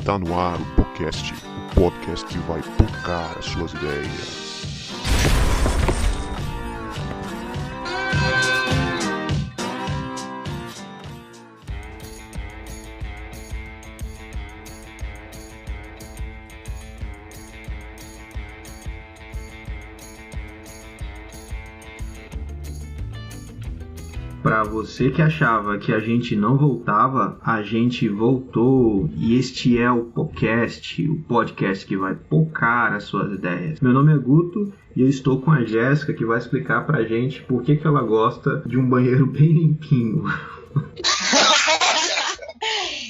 Está no ar o podcast que vai tocar as suas ideias. Para você que achava que a gente não voltava, a gente voltou e este é o podcast que vai pocar as suas ideias. Meu nome é Guto e eu estou com a Jéssica que vai explicar pra gente por que ela gosta de um banheiro bem limpinho.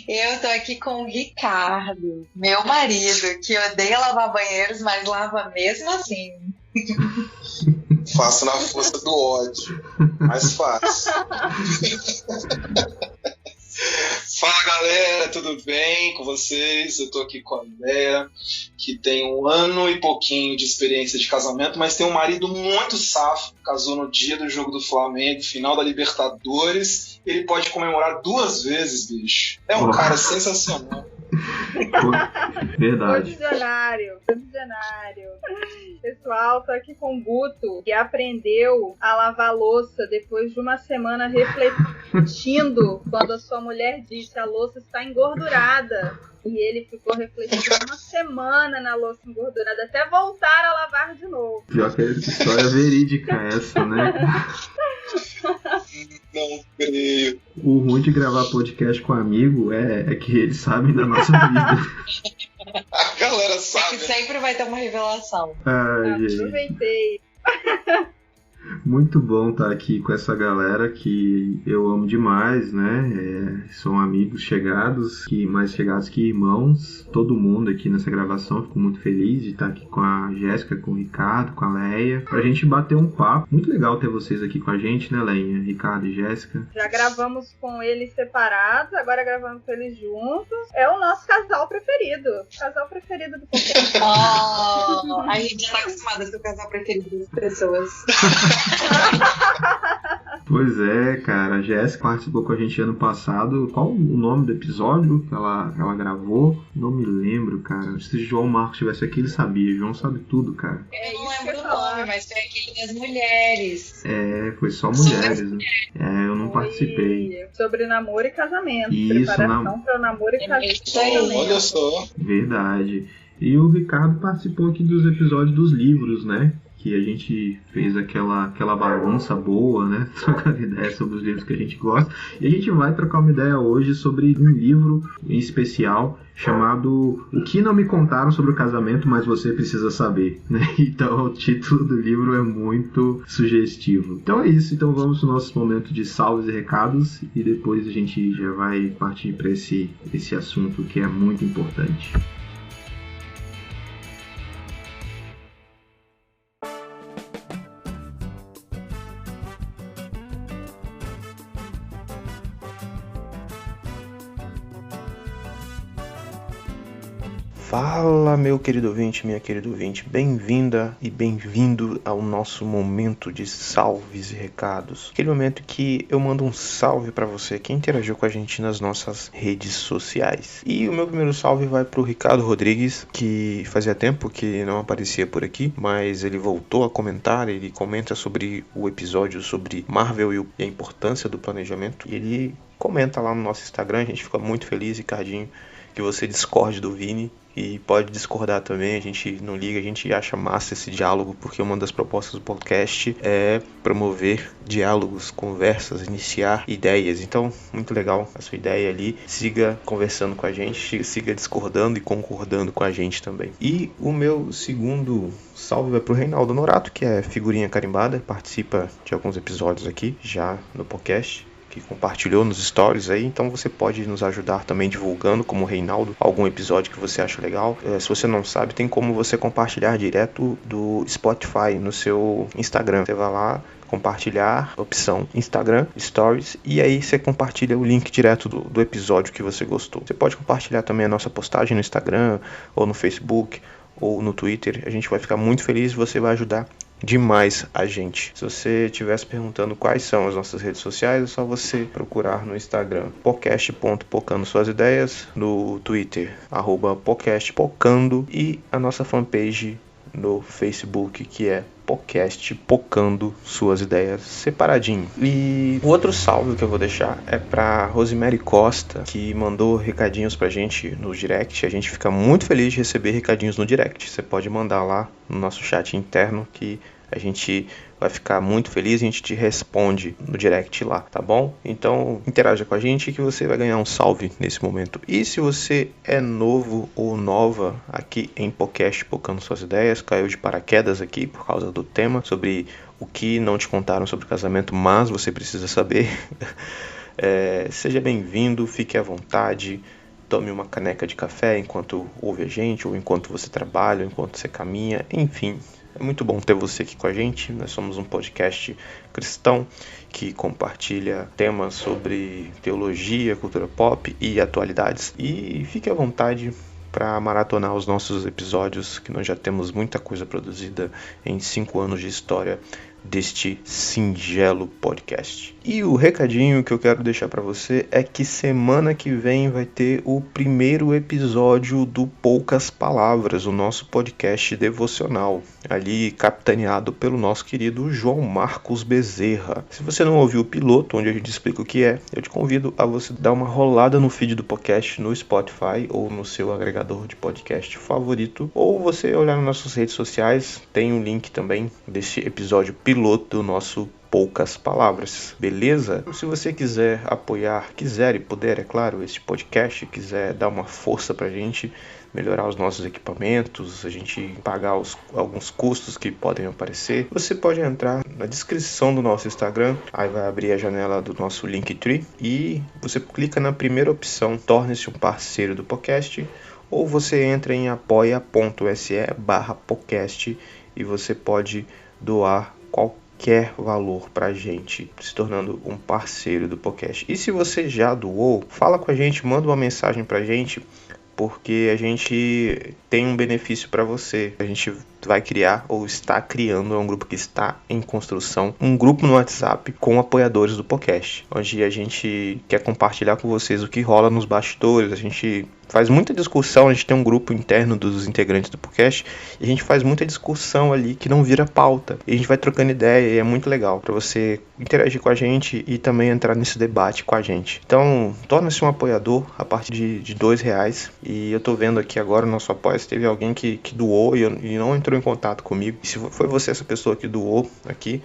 Eu tô aqui com o Ricardo, meu marido, que odeia lavar banheiros, mas lava mesmo assim. Faço na força do ódio, mais fácil. Fala galera, tudo bem com vocês? Eu tô aqui com a Andrea, que tem 1 ano e pouquinho de experiência de casamento, mas tem um marido muito safo, casou no dia do jogo do Flamengo, final da Libertadores. Ele pode comemorar 2 vezes, bicho. É um cara sensacional. Verdade. Visionário. Pessoal, tô aqui com o Guto, que aprendeu a lavar louça depois de uma semana refletindo quando a sua mulher disse a louça está engordurada. E ele ficou refletindo 1 semana na louça engordurada até voltar a lavar de novo. Pior que é história verídica essa, né? Não creio. O ruim de gravar podcast com amigo é que eles sabem da nossa vida. A galera É sabe. que sempre vai ter uma revelação. Ai, gente. Aproveitei. Muito bom estar aqui com essa galera que eu amo demais, né? São amigos chegados, mais chegados que irmãos. Todo mundo aqui nessa gravação. Fico muito feliz de estar aqui com a Jéssica, com o Ricardo, com a Leia, pra gente bater um papo. Muito legal ter vocês aqui com a gente, né, Leia? Ricardo e Jéssica. Já gravamos com eles separados, agora gravamos com eles juntos. É o nosso casal preferido. Casal preferido do podcast. Oh, a gente já tá acostumada a ser o casal preferido das pessoas. Pois é, cara, a Jéssica participou com a gente ano passado. Qual o nome do episódio que ela gravou? Não me lembro, cara. Se o João Marcos estivesse aqui, ele sabia. O João sabe tudo, cara. Eu não lembro o nome, mas foi aquele das mulheres. Foi só mulheres, né? Eu não participei. Sobre namoro e casamento. Isso, preparação para o namoro e casamento. Olha só. Verdade. E o Ricardo participou aqui dos episódios dos livros, né? Que a gente fez aquela bagunça boa, né? Trocando ideia sobre os livros que a gente gosta. E a gente vai trocar uma ideia hoje sobre um livro em especial chamado O que não me contaram sobre o casamento, mas você precisa saber, né? Então o título do livro é muito sugestivo. Então é isso, então vamos no nosso momento de salves e recados e depois a gente já vai partir para esse assunto que é muito importante. Fala, meu querido ouvinte, minha querida ouvinte, bem-vinda e bem-vindo ao nosso momento de salves e recados. Aquele momento que eu mando um salve pra você que interagiu com a gente nas nossas redes sociais. E o meu primeiro salve vai pro Ricardo Rodrigues, que fazia tempo que não aparecia por aqui, mas ele voltou a comentar, ele comenta sobre o episódio sobre Marvel e a importância do planejamento. E ele comenta lá no nosso Instagram, a gente fica muito feliz, Ricardinho, que você discorde do Vini. E pode discordar também, a gente não liga, a gente acha massa esse diálogo, porque uma das propostas do podcast é promover diálogos, conversas, iniciar ideias. Então, muito legal a sua ideia ali. Siga conversando com a gente, siga discordando e concordando com a gente também. E o meu segundo salve vai pro Reinaldo Norato, que é figurinha carimbada, participa de alguns episódios aqui já no podcast, que compartilhou nos stories aí, então você pode nos ajudar também divulgando, como o Reinaldo, algum episódio que você acha legal. Se você não sabe, tem como você compartilhar direto do Spotify no seu Instagram. Você vai lá, compartilhar, opção Instagram, Stories, e aí você compartilha o link direto do episódio que você gostou. Você pode compartilhar também a nossa postagem no Instagram, ou no Facebook, ou no Twitter. A gente vai ficar muito feliz e você vai ajudar demais a gente. Se você estivesse perguntando quais são as nossas redes sociais, é só você procurar no Instagram podcast.pocando suas ideias, no Twitter @podcastpocando e a nossa fanpage no Facebook, que é podcast Pocando Suas Ideias, separadinho. E o outro salve que eu vou deixar é pra Rosemary Costa, que mandou recadinhos pra gente no direct. A gente fica muito feliz de receber recadinhos no direct. Você pode mandar lá no nosso chat interno que a gente vai ficar muito feliz e a gente te responde no direct lá, tá bom? Então interaja com a gente que você vai ganhar um salve nesse momento. E se você é novo ou nova aqui em podcast Pocando Suas Ideias, caiu de paraquedas aqui por causa do tema sobre o que não te contaram sobre casamento, mas você precisa saber, seja bem-vindo, fique à vontade. Tome uma caneca de café enquanto ouve a gente, ou enquanto você trabalha, ou enquanto você caminha, enfim. É muito bom ter você aqui com a gente. Nós somos um podcast cristão que compartilha temas sobre teologia, cultura pop e atualidades. E fique à vontade para maratonar os nossos episódios, que nós já temos muita coisa produzida em 5 anos de história deste singelo podcast. E o recadinho que eu quero deixar para você é que semana que vem vai ter o primeiro episódio do Poucas Palavras, o nosso podcast devocional, ali capitaneado pelo nosso querido João Marcos Bezerra. Se você não ouviu o piloto, onde a gente explica o que é, eu te convido a você dar uma rolada no feed do podcast no Spotify ou no seu agregador de podcast favorito, ou você olhar nas nossas redes sociais, tem um link também desse episódio piloto do nosso Poucas Palavras, beleza? Se você quiser apoiar, quiser e puder, é claro, esse podcast, quiser dar uma força pra gente, melhorar os nossos equipamentos, a gente pagar alguns custos que podem aparecer, você pode entrar na descrição do nosso Instagram, aí vai abrir a janela do nosso Linktree e você clica na primeira opção, torne-se um parceiro do podcast, ou você entra em apoia.se/podcast e você pode doar qualquer valor pra gente, se tornando um parceiro do podcast. E se você já doou, fala com a gente, manda uma mensagem pra gente, porque a gente tem um benefício para você. A gente vai criar ou está criando, é um grupo que está em construção, um grupo no WhatsApp com apoiadores do podcast, onde a gente quer compartilhar com vocês o que rola nos bastidores. A gente faz muita discussão, a gente tem um grupo interno dos integrantes do podcast e a gente faz muita discussão ali que não vira pauta. E a gente vai trocando ideia e é muito legal para você interagir com a gente e também entrar nesse debate com a gente. Então, torne-se um apoiador a partir de R$2. E eu tô vendo aqui agora no nosso apoio, se teve alguém que doou e não entrou em contato comigo. E se foi você essa pessoa que doou aqui,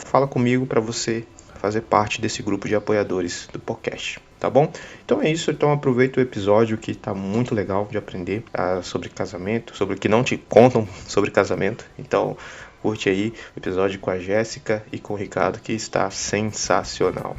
fala comigo para você fazer parte desse grupo de apoiadores do podcast, tá bom? Então é isso, então aproveita o episódio que tá muito legal de aprender sobre casamento, sobre o que não te contam sobre casamento. Então curte aí o episódio com a Jéssica e com o Ricardo, que está sensacional.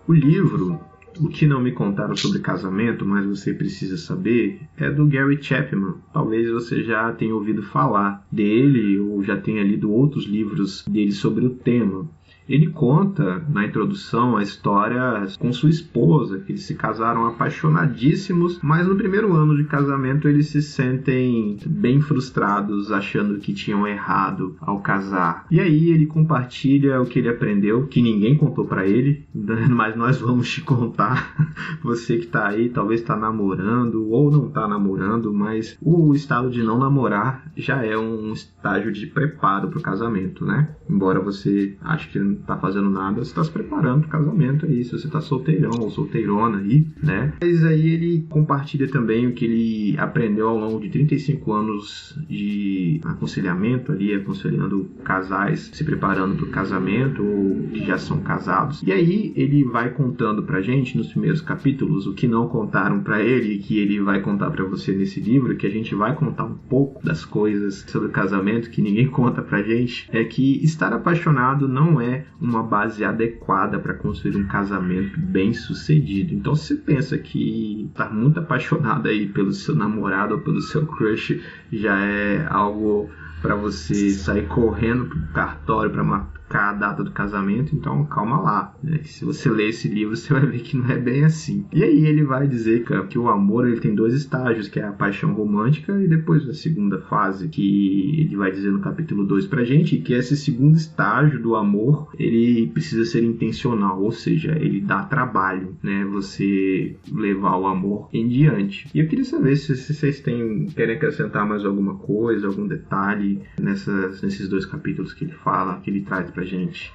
O livro, O que não me contaram sobre casamento, mas você precisa saber, é do Gary Chapman. Talvez você já tenha ouvido falar dele ou já tenha lido outros livros dele sobre o tema. Ele conta, na introdução, a história com sua esposa, que eles se casaram apaixonadíssimos, mas no primeiro ano de casamento eles se sentem bem frustrados, achando que tinham errado ao casar. E aí ele compartilha o que ele aprendeu, que ninguém contou pra ele, mas nós vamos te contar. Você que tá aí, talvez tá namorando ou não tá namorando, mas o estado de não namorar já é um estágio de preparo pro casamento, né? Embora você ache que não tá fazendo nada, você tá se preparando pro casamento aí, se você tá solteirão ou solteirona aí, né? Mas aí ele compartilha também o que ele aprendeu ao longo de 35 anos de aconselhamento ali, aconselhando casais se preparando pro casamento ou que já são casados. E aí ele vai contando pra gente nos primeiros capítulos o que não contaram pra ele e que ele vai contar pra você nesse livro, que a gente vai contar um pouco das coisas sobre o casamento que ninguém conta pra gente, é que estar apaixonado não é uma base adequada para construir um casamento bem sucedido. Então, se você pensa que estar muito apaixonado aí pelo seu namorado ou pelo seu crush já é algo para você sair correndo pro cartório para marcar a data do casamento, então calma lá, né? Que se você ler esse livro, você vai ver que não é bem assim. E aí ele vai dizer que o amor ele tem 2 estágios, que é a paixão romântica e depois a segunda fase, que ele vai dizer no capítulo 2 pra gente, que esse segundo estágio do amor, ele precisa ser intencional, ou seja, ele dá trabalho, né? Você levar o amor em diante. E eu queria saber se vocês querem acrescentar mais alguma coisa, algum detalhe nesses 2 capítulos que ele fala, que ele traz pra gente.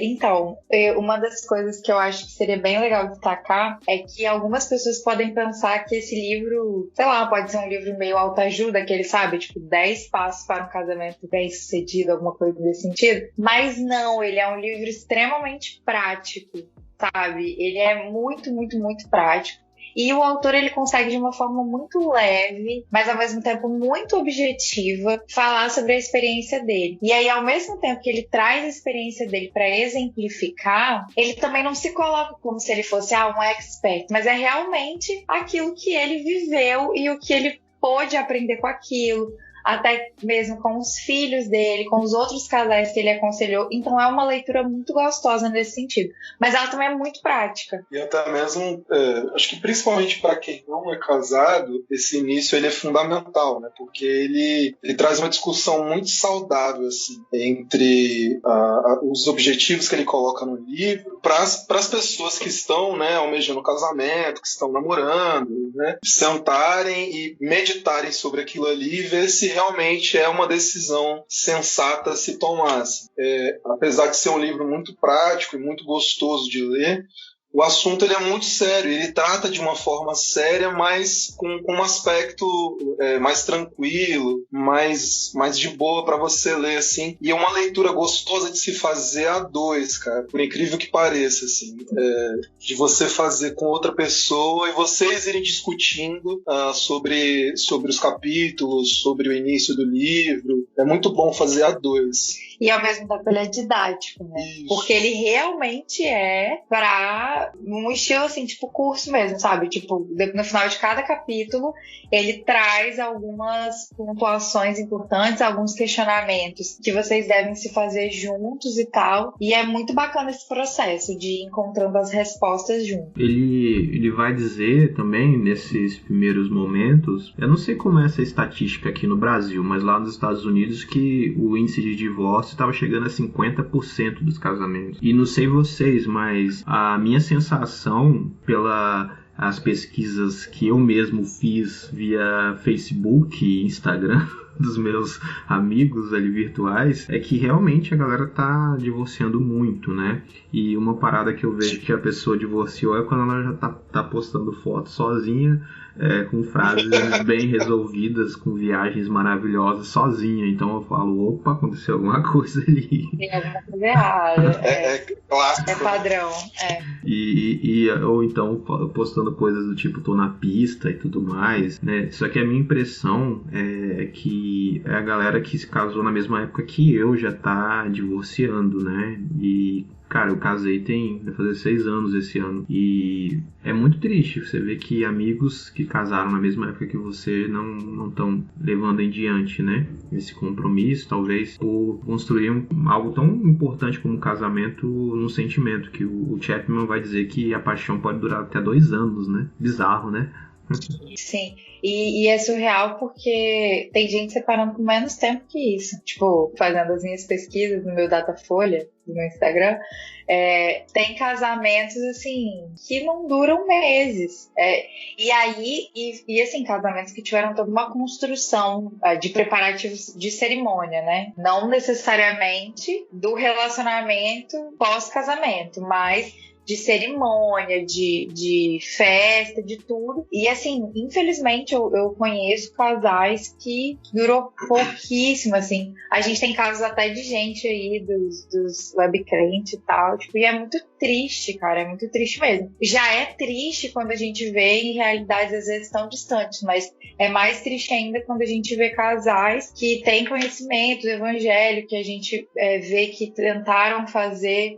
Então, uma das coisas que eu acho que seria bem legal destacar é que algumas pessoas podem pensar que esse livro, sei lá, pode ser um livro meio autoajuda, que ele sabe, tipo, 10 passos para um casamento bem-sucedido, alguma coisa desse sentido. Mas não, ele é um livro extremamente prático, sabe? Ele é muito, muito, muito prático. E o autor ele consegue de uma forma muito leve, mas ao mesmo tempo muito objetiva, falar sobre a experiência dele. E aí, ao mesmo tempo que ele traz a experiência dele para exemplificar, ele também não se coloca como se ele fosse um expert, mas é realmente aquilo que ele viveu e o que ele pôde aprender com aquilo, até mesmo com os filhos dele, com os outros casais que ele aconselhou. Então é uma leitura muito gostosa nesse sentido, mas ela também é muito prática. E até mesmo, acho que principalmente para quem não é casado, esse início ele é fundamental, né? Porque ele traz uma discussão muito saudável assim, entre os objetivos que ele coloca no livro para as pessoas que estão, né, almejando o casamento, que estão namorando, né, sentarem e meditarem sobre aquilo ali e ver se realmente é uma decisão sensata a se tomar. Apesar de ser um livro muito prático e muito gostoso de ler, o assunto ele é muito sério, ele trata de uma forma séria, mas com um aspecto mais tranquilo, mais de boa para você ler, assim. E é uma leitura gostosa de se fazer a 2, cara, por incrível que pareça, assim. De você fazer com outra pessoa e vocês irem discutindo sobre os capítulos, sobre o início do livro. É muito bom fazer a 2. E ao mesmo tempo ele é didático, né? Isso. Porque ele realmente é para um estilo assim, tipo curso mesmo, sabe? Tipo, no final de cada capítulo, ele traz algumas pontuações importantes, alguns questionamentos que vocês devem se fazer juntos e tal. E é muito bacana esse processo de ir encontrando as respostas juntos. Ele vai dizer também, nesses primeiros momentos, eu não sei como é essa estatística aqui no Brasil, mas lá nos Estados Unidos que o índice de divórcio estava chegando a 50% dos casamentos. E não sei vocês, mas a minha sensação pelas pesquisas que eu mesmo fiz via Facebook e Instagram dos meus amigos ali virtuais, é que realmente a galera tá divorciando muito, né? E uma parada que eu vejo que a pessoa divorciou é quando ela já tá postando foto sozinha, com frases bem resolvidas, com viagens maravilhosas sozinha. Então eu falo, opa, aconteceu alguma coisa ali. Tem alguma coisa errada. É clássico. É padrão. Ou então postando coisas do tipo, tô na pista e tudo mais, né? Só que a minha impressão é que é a galera que se casou na mesma época que eu já tá divorciando, né? E cara, eu casei vai fazer 6 anos esse ano. E é muito triste você ver que amigos que casaram na mesma época que você não estão levando em diante, né? Esse compromisso, talvez por construir algo tão importante como um casamento no sentimento, que o Chapman vai dizer que a paixão pode durar até 2 anos, né? Bizarro, né? Sim, e é surreal porque tem gente separando com menos tempo que isso. Tipo, fazendo as minhas pesquisas no meu Datafolha, no meu Instagram, tem casamentos, assim, que não duram meses. E assim, casamentos que tiveram toda uma construção de preparativos de cerimônia, né? Não necessariamente do relacionamento pós-casamento, mas de cerimônia, de festa, de tudo. E assim, infelizmente eu conheço casais que durou pouquíssimo, assim. A gente tem casos até de gente aí dos webcrentes e tal, tipo, e é muito triste, cara, é muito triste mesmo. Já é triste quando a gente vê em realidades às vezes tão distantes, mas é mais triste ainda quando a gente vê casais que têm conhecimento do evangelho, que a gente vê que tentaram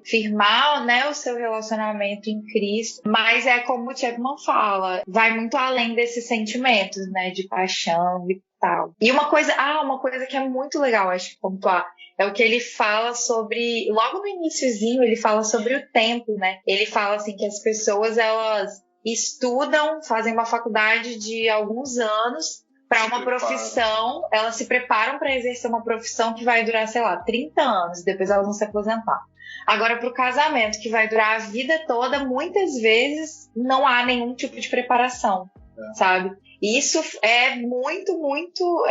firmar, né, o seu relacionamento em Cristo, mas é como o Chapman fala, vai muito além desses sentimentos, né, de paixão e tal. E uma coisa que é muito legal, acho que pontuar, é o que ele fala sobre, logo no iniciozinho, ele fala sobre o tempo, né? Ele fala assim que as pessoas, elas estudam, fazem uma faculdade de alguns anos para uma profissão, elas se preparam para exercer uma profissão que vai durar, sei lá, 30 anos, depois elas vão se aposentar. Agora, para o casamento, que vai durar a vida toda, muitas vezes não há nenhum tipo de preparação, sabe? E isso é muito, muito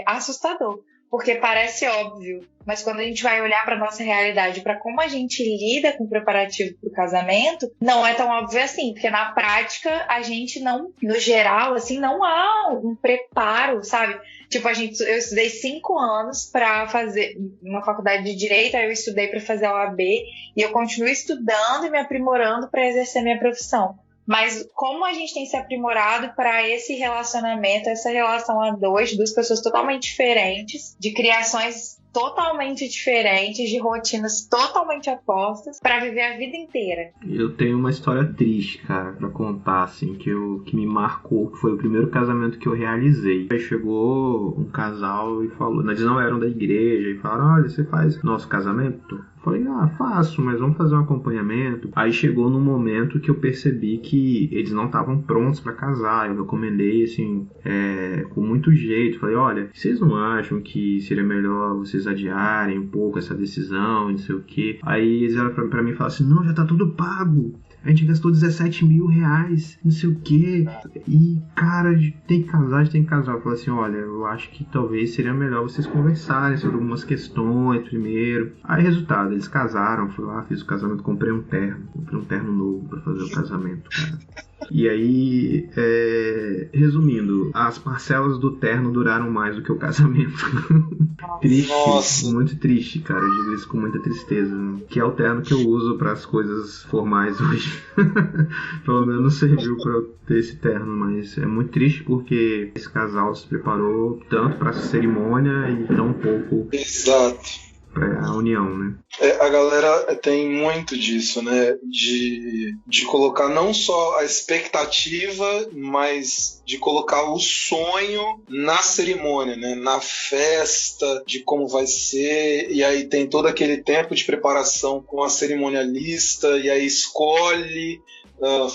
assustador, porque parece óbvio, mas quando a gente vai olhar para nossa realidade, para como a gente lida com o preparativo para o casamento, não é tão óbvio assim, porque na prática a gente não, no geral, assim, não há um preparo, sabe? Tipo, eu estudei 5 anos para fazer uma faculdade de Direito, aí eu estudei para fazer a OAB, e eu continuo estudando e me aprimorando para exercer minha profissão. Mas como a gente tem se aprimorado para esse relacionamento, essa relação a dois, duas pessoas totalmente diferentes, de criações totalmente diferentes, de rotinas totalmente opostas, para viver a vida inteira. Eu tenho uma história triste, cara, pra contar, assim, que me marcou, que foi o primeiro casamento que eu realizei. Aí chegou um casal e falou, eles não eram da igreja, e falaram, olha, você faz nosso casamento? Eu falei, faço, mas vamos fazer um acompanhamento. Aí chegou num momento que eu percebi que eles não estavam prontos pra casar. Eu recomendei, assim, com muito jeito. Falei, olha, vocês não acham que seria melhor vocês adiarem um pouco essa decisão, não sei o quê? Aí eles eram pra mim e falaram assim, não, já tá tudo pago. A gente gastou 17 mil reais, não sei o quê. E, cara, tem que casar. Eu falei assim, olha, eu acho que talvez seria melhor vocês conversarem sobre algumas questões primeiro. Aí, resultado, eles casaram. Fui lá, fiz o casamento, comprei um terno novo pra fazer o casamento, cara. E aí, resumindo, as parcelas do terno duraram mais do que o casamento. Triste, nossa. Muito triste, cara. Eu digo isso com muita tristeza. Né? Que é o terno que eu uso para as coisas formais hoje. Pelo menos serviu para eu ter esse terno, mas é muito triste porque esse casal se preparou tanto para essa cerimônia e tão pouco. Exato. Pra união, né? A galera tem muito disso, né? De colocar não só a expectativa, mas de colocar o sonho na cerimônia, né? Na festa, de como vai ser, e aí tem todo aquele tempo de preparação com a cerimonialista, e aí escolhe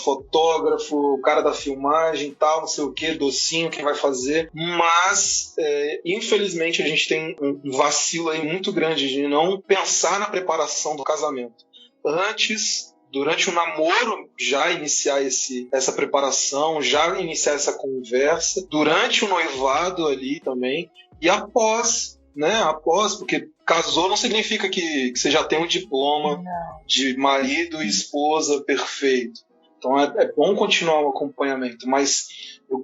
fotógrafo, o cara da filmagem, tal, não sei o que, docinho, quem vai fazer, mas infelizmente a gente tem um vacilo aí muito grande de não pensar na preparação do casamento. Antes, durante o namoro, já iniciar essa preparação, já iniciar essa conversa, durante o noivado ali também, e após, né, porque casou não significa que você já tem um diploma de marido e esposa perfeito. Então é bom continuar o acompanhamento, mas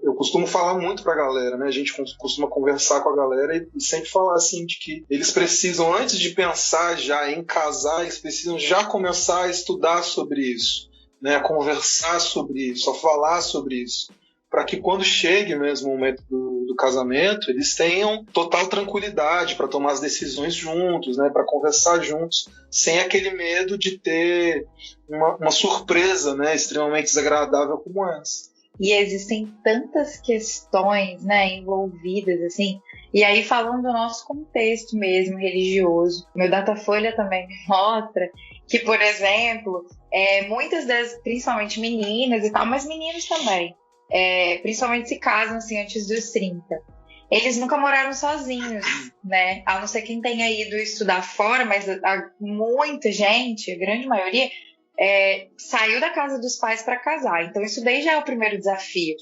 eu costumo falar muito pra galera, né? A gente costuma conversar com a galera e sempre falar assim de que eles precisam, antes de pensar já em casar, eles precisam já começar a estudar sobre isso, né? A conversar sobre isso, a falar sobre isso, para que quando chegue mesmo o momento do casamento, eles tenham total tranquilidade para tomar as decisões juntos, né, para conversar juntos, sem aquele medo de ter uma surpresa, né, extremamente desagradável como essa. E existem tantas questões, né, envolvidas, assim, e aí falando do nosso contexto mesmo, religioso, meu Datafolha também me mostra que, por exemplo, muitas das, principalmente meninas e tal, mas meninos também, principalmente se casam assim antes dos 30. Eles nunca moraram sozinhos, né? A não ser quem tenha ido estudar fora, mas muita gente, a grande maioria, saiu da casa dos pais para casar. Então isso daí já é o primeiro desafio.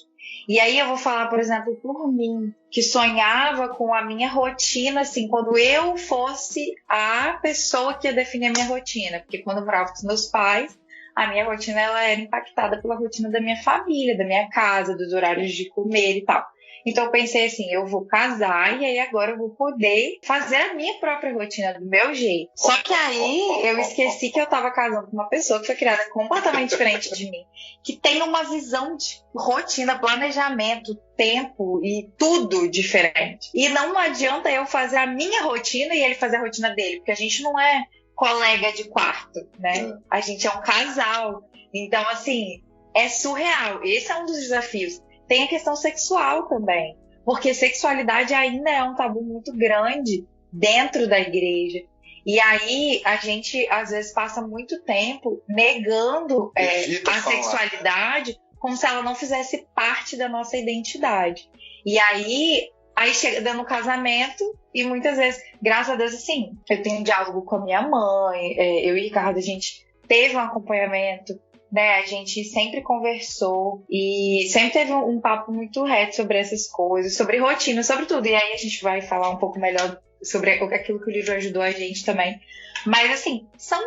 E aí eu vou falar, por exemplo, por mim, que sonhava com a minha rotina, assim, quando eu fosse a pessoa que ia definir a minha rotina. Porque quando eu morava com os meus pais, a minha rotina ela era impactada pela rotina da minha família, da minha casa, dos horários de comer e tal. Então eu pensei assim, eu vou casar e aí agora eu vou poder fazer a minha própria rotina do meu jeito. Só que aí eu esqueci que eu estava casando com uma pessoa que foi criada completamente diferente de mim, que tem uma visão de rotina, planejamento, tempo e tudo diferente. E não adianta eu fazer a minha rotina e ele fazer a rotina dele, porque a gente não é colega de quarto, né? A gente é um casal. Então, assim, é surreal. Esse é um dos desafios. Tem a questão sexual também. porque sexualidade ainda é um tabu muito grande dentro da igreja. E aí a gente às vezes passa muito tempo negando a sexualidade como se ela não fizesse parte da nossa identidade. E aí chega no casamento e muitas vezes, graças a Deus, assim, eu tenho um diálogo com a minha mãe, eu e Ricardo, a gente teve um acompanhamento, né? A gente sempre conversou e sempre teve um papo muito reto sobre essas coisas, sobre rotina, sobre tudo. E aí a gente vai falar um pouco melhor sobre aquilo que o livro ajudou a gente também. Mas, assim, são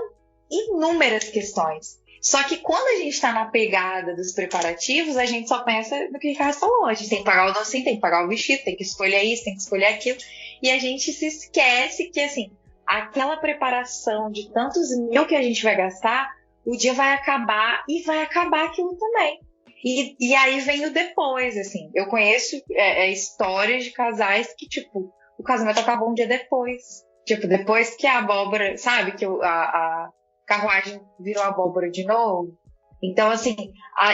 inúmeras questões. Só que quando a gente está na pegada dos preparativos, a gente só pensa no que o Ricardo falou. A gente tem que pagar o docinho, tem que pagar o vestido, tem que escolher isso, tem que escolher aquilo. E a gente se esquece que, assim, aquela preparação de tantos mil que a gente vai gastar, o dia vai acabar e vai acabar aquilo também. E aí vem o depois, assim. Eu conheço histórias de casais que, tipo, o casamento acabou um dia depois. Tipo, depois que a abóbora, sabe? Que a carruagem virou abóbora de novo. Então, assim,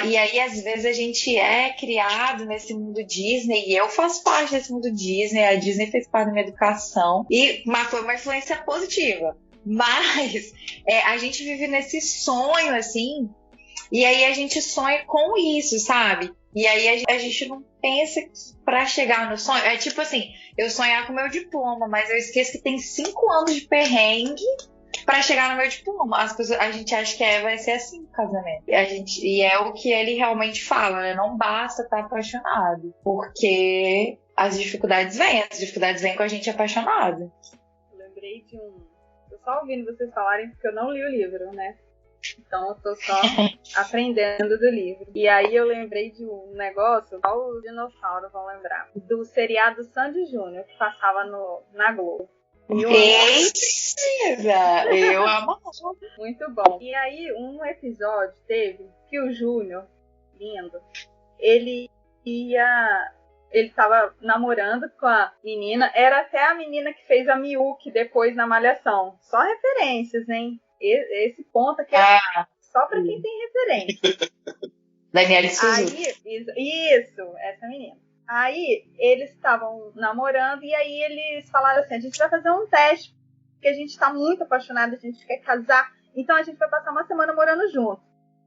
e aí às vezes a gente é criado nesse mundo Disney, e eu faço parte desse mundo Disney, a Disney fez parte da minha educação, mas foi uma influência positiva. Mas a gente vive nesse sonho, assim, e aí a gente sonha com isso, sabe? E aí a gente não pensa que pra chegar no sonho, é tipo assim, eu sonhar com o meu diploma, mas eu esqueço que tem 5 anos de perrengue pra chegar no meu diploma. A gente acha que vai ser assim o casamento. E é o que ele realmente fala, né? Não basta estar apaixonado, porque as dificuldades vêm com a gente apaixonado. Eu lembrei de tô só ouvindo vocês falarem porque eu não li o livro, né? Então eu tô só aprendendo do livro. E aí eu lembrei de um negócio, só os dinossauros vão lembrar, do seriado Sandy Júnior, que passava na Globo. Eu amo. Muito bom. E aí um episódio teve que o Júnior, lindo, ele tava namorando com a menina, era até a menina que fez a Miyuki depois na Malhação. Só referências, hein? Esse ponto aqui é só pra quem tem referência. Daniela Suzuki. Isso, essa menina. Aí eles estavam namorando e aí eles falaram assim, a gente vai fazer um teste, porque a gente tá muito apaixonado, a gente quer casar, então a gente vai passar uma semana morando junto.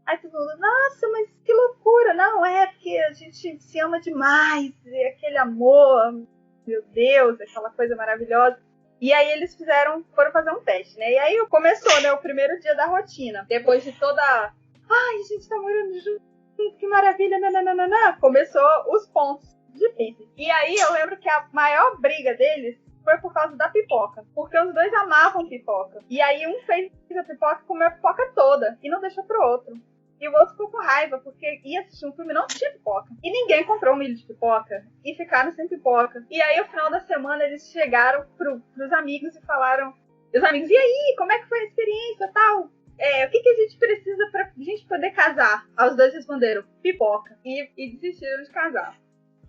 Aí todo mundo, nossa, mas que loucura. Não, porque a gente se ama demais, e aquele amor, meu Deus, aquela coisa maravilhosa. E aí eles foram fazer um teste, né? E aí começou, né, o primeiro dia da rotina. Depois de toda, ai, a gente tá morando junto, que maravilha, nananana. Começou os pontos difíceis. E aí eu lembro que a maior briga deles foi por causa da pipoca. Porque os dois amavam pipoca. E aí um fez a pipoca e comeu a pipoca toda. E não deixou pro outro. E o outro ficou com raiva, porque ia assistir um filme e não tinha pipoca. E ninguém comprou um milho de pipoca. E ficaram sem pipoca. E aí, no final da semana, eles chegaram pros amigos e falaram... Os amigos, e aí, como é que foi a experiência, tal? O que a gente precisa pra gente poder casar? Aí os dois responderam, pipoca. E desistiram de casar.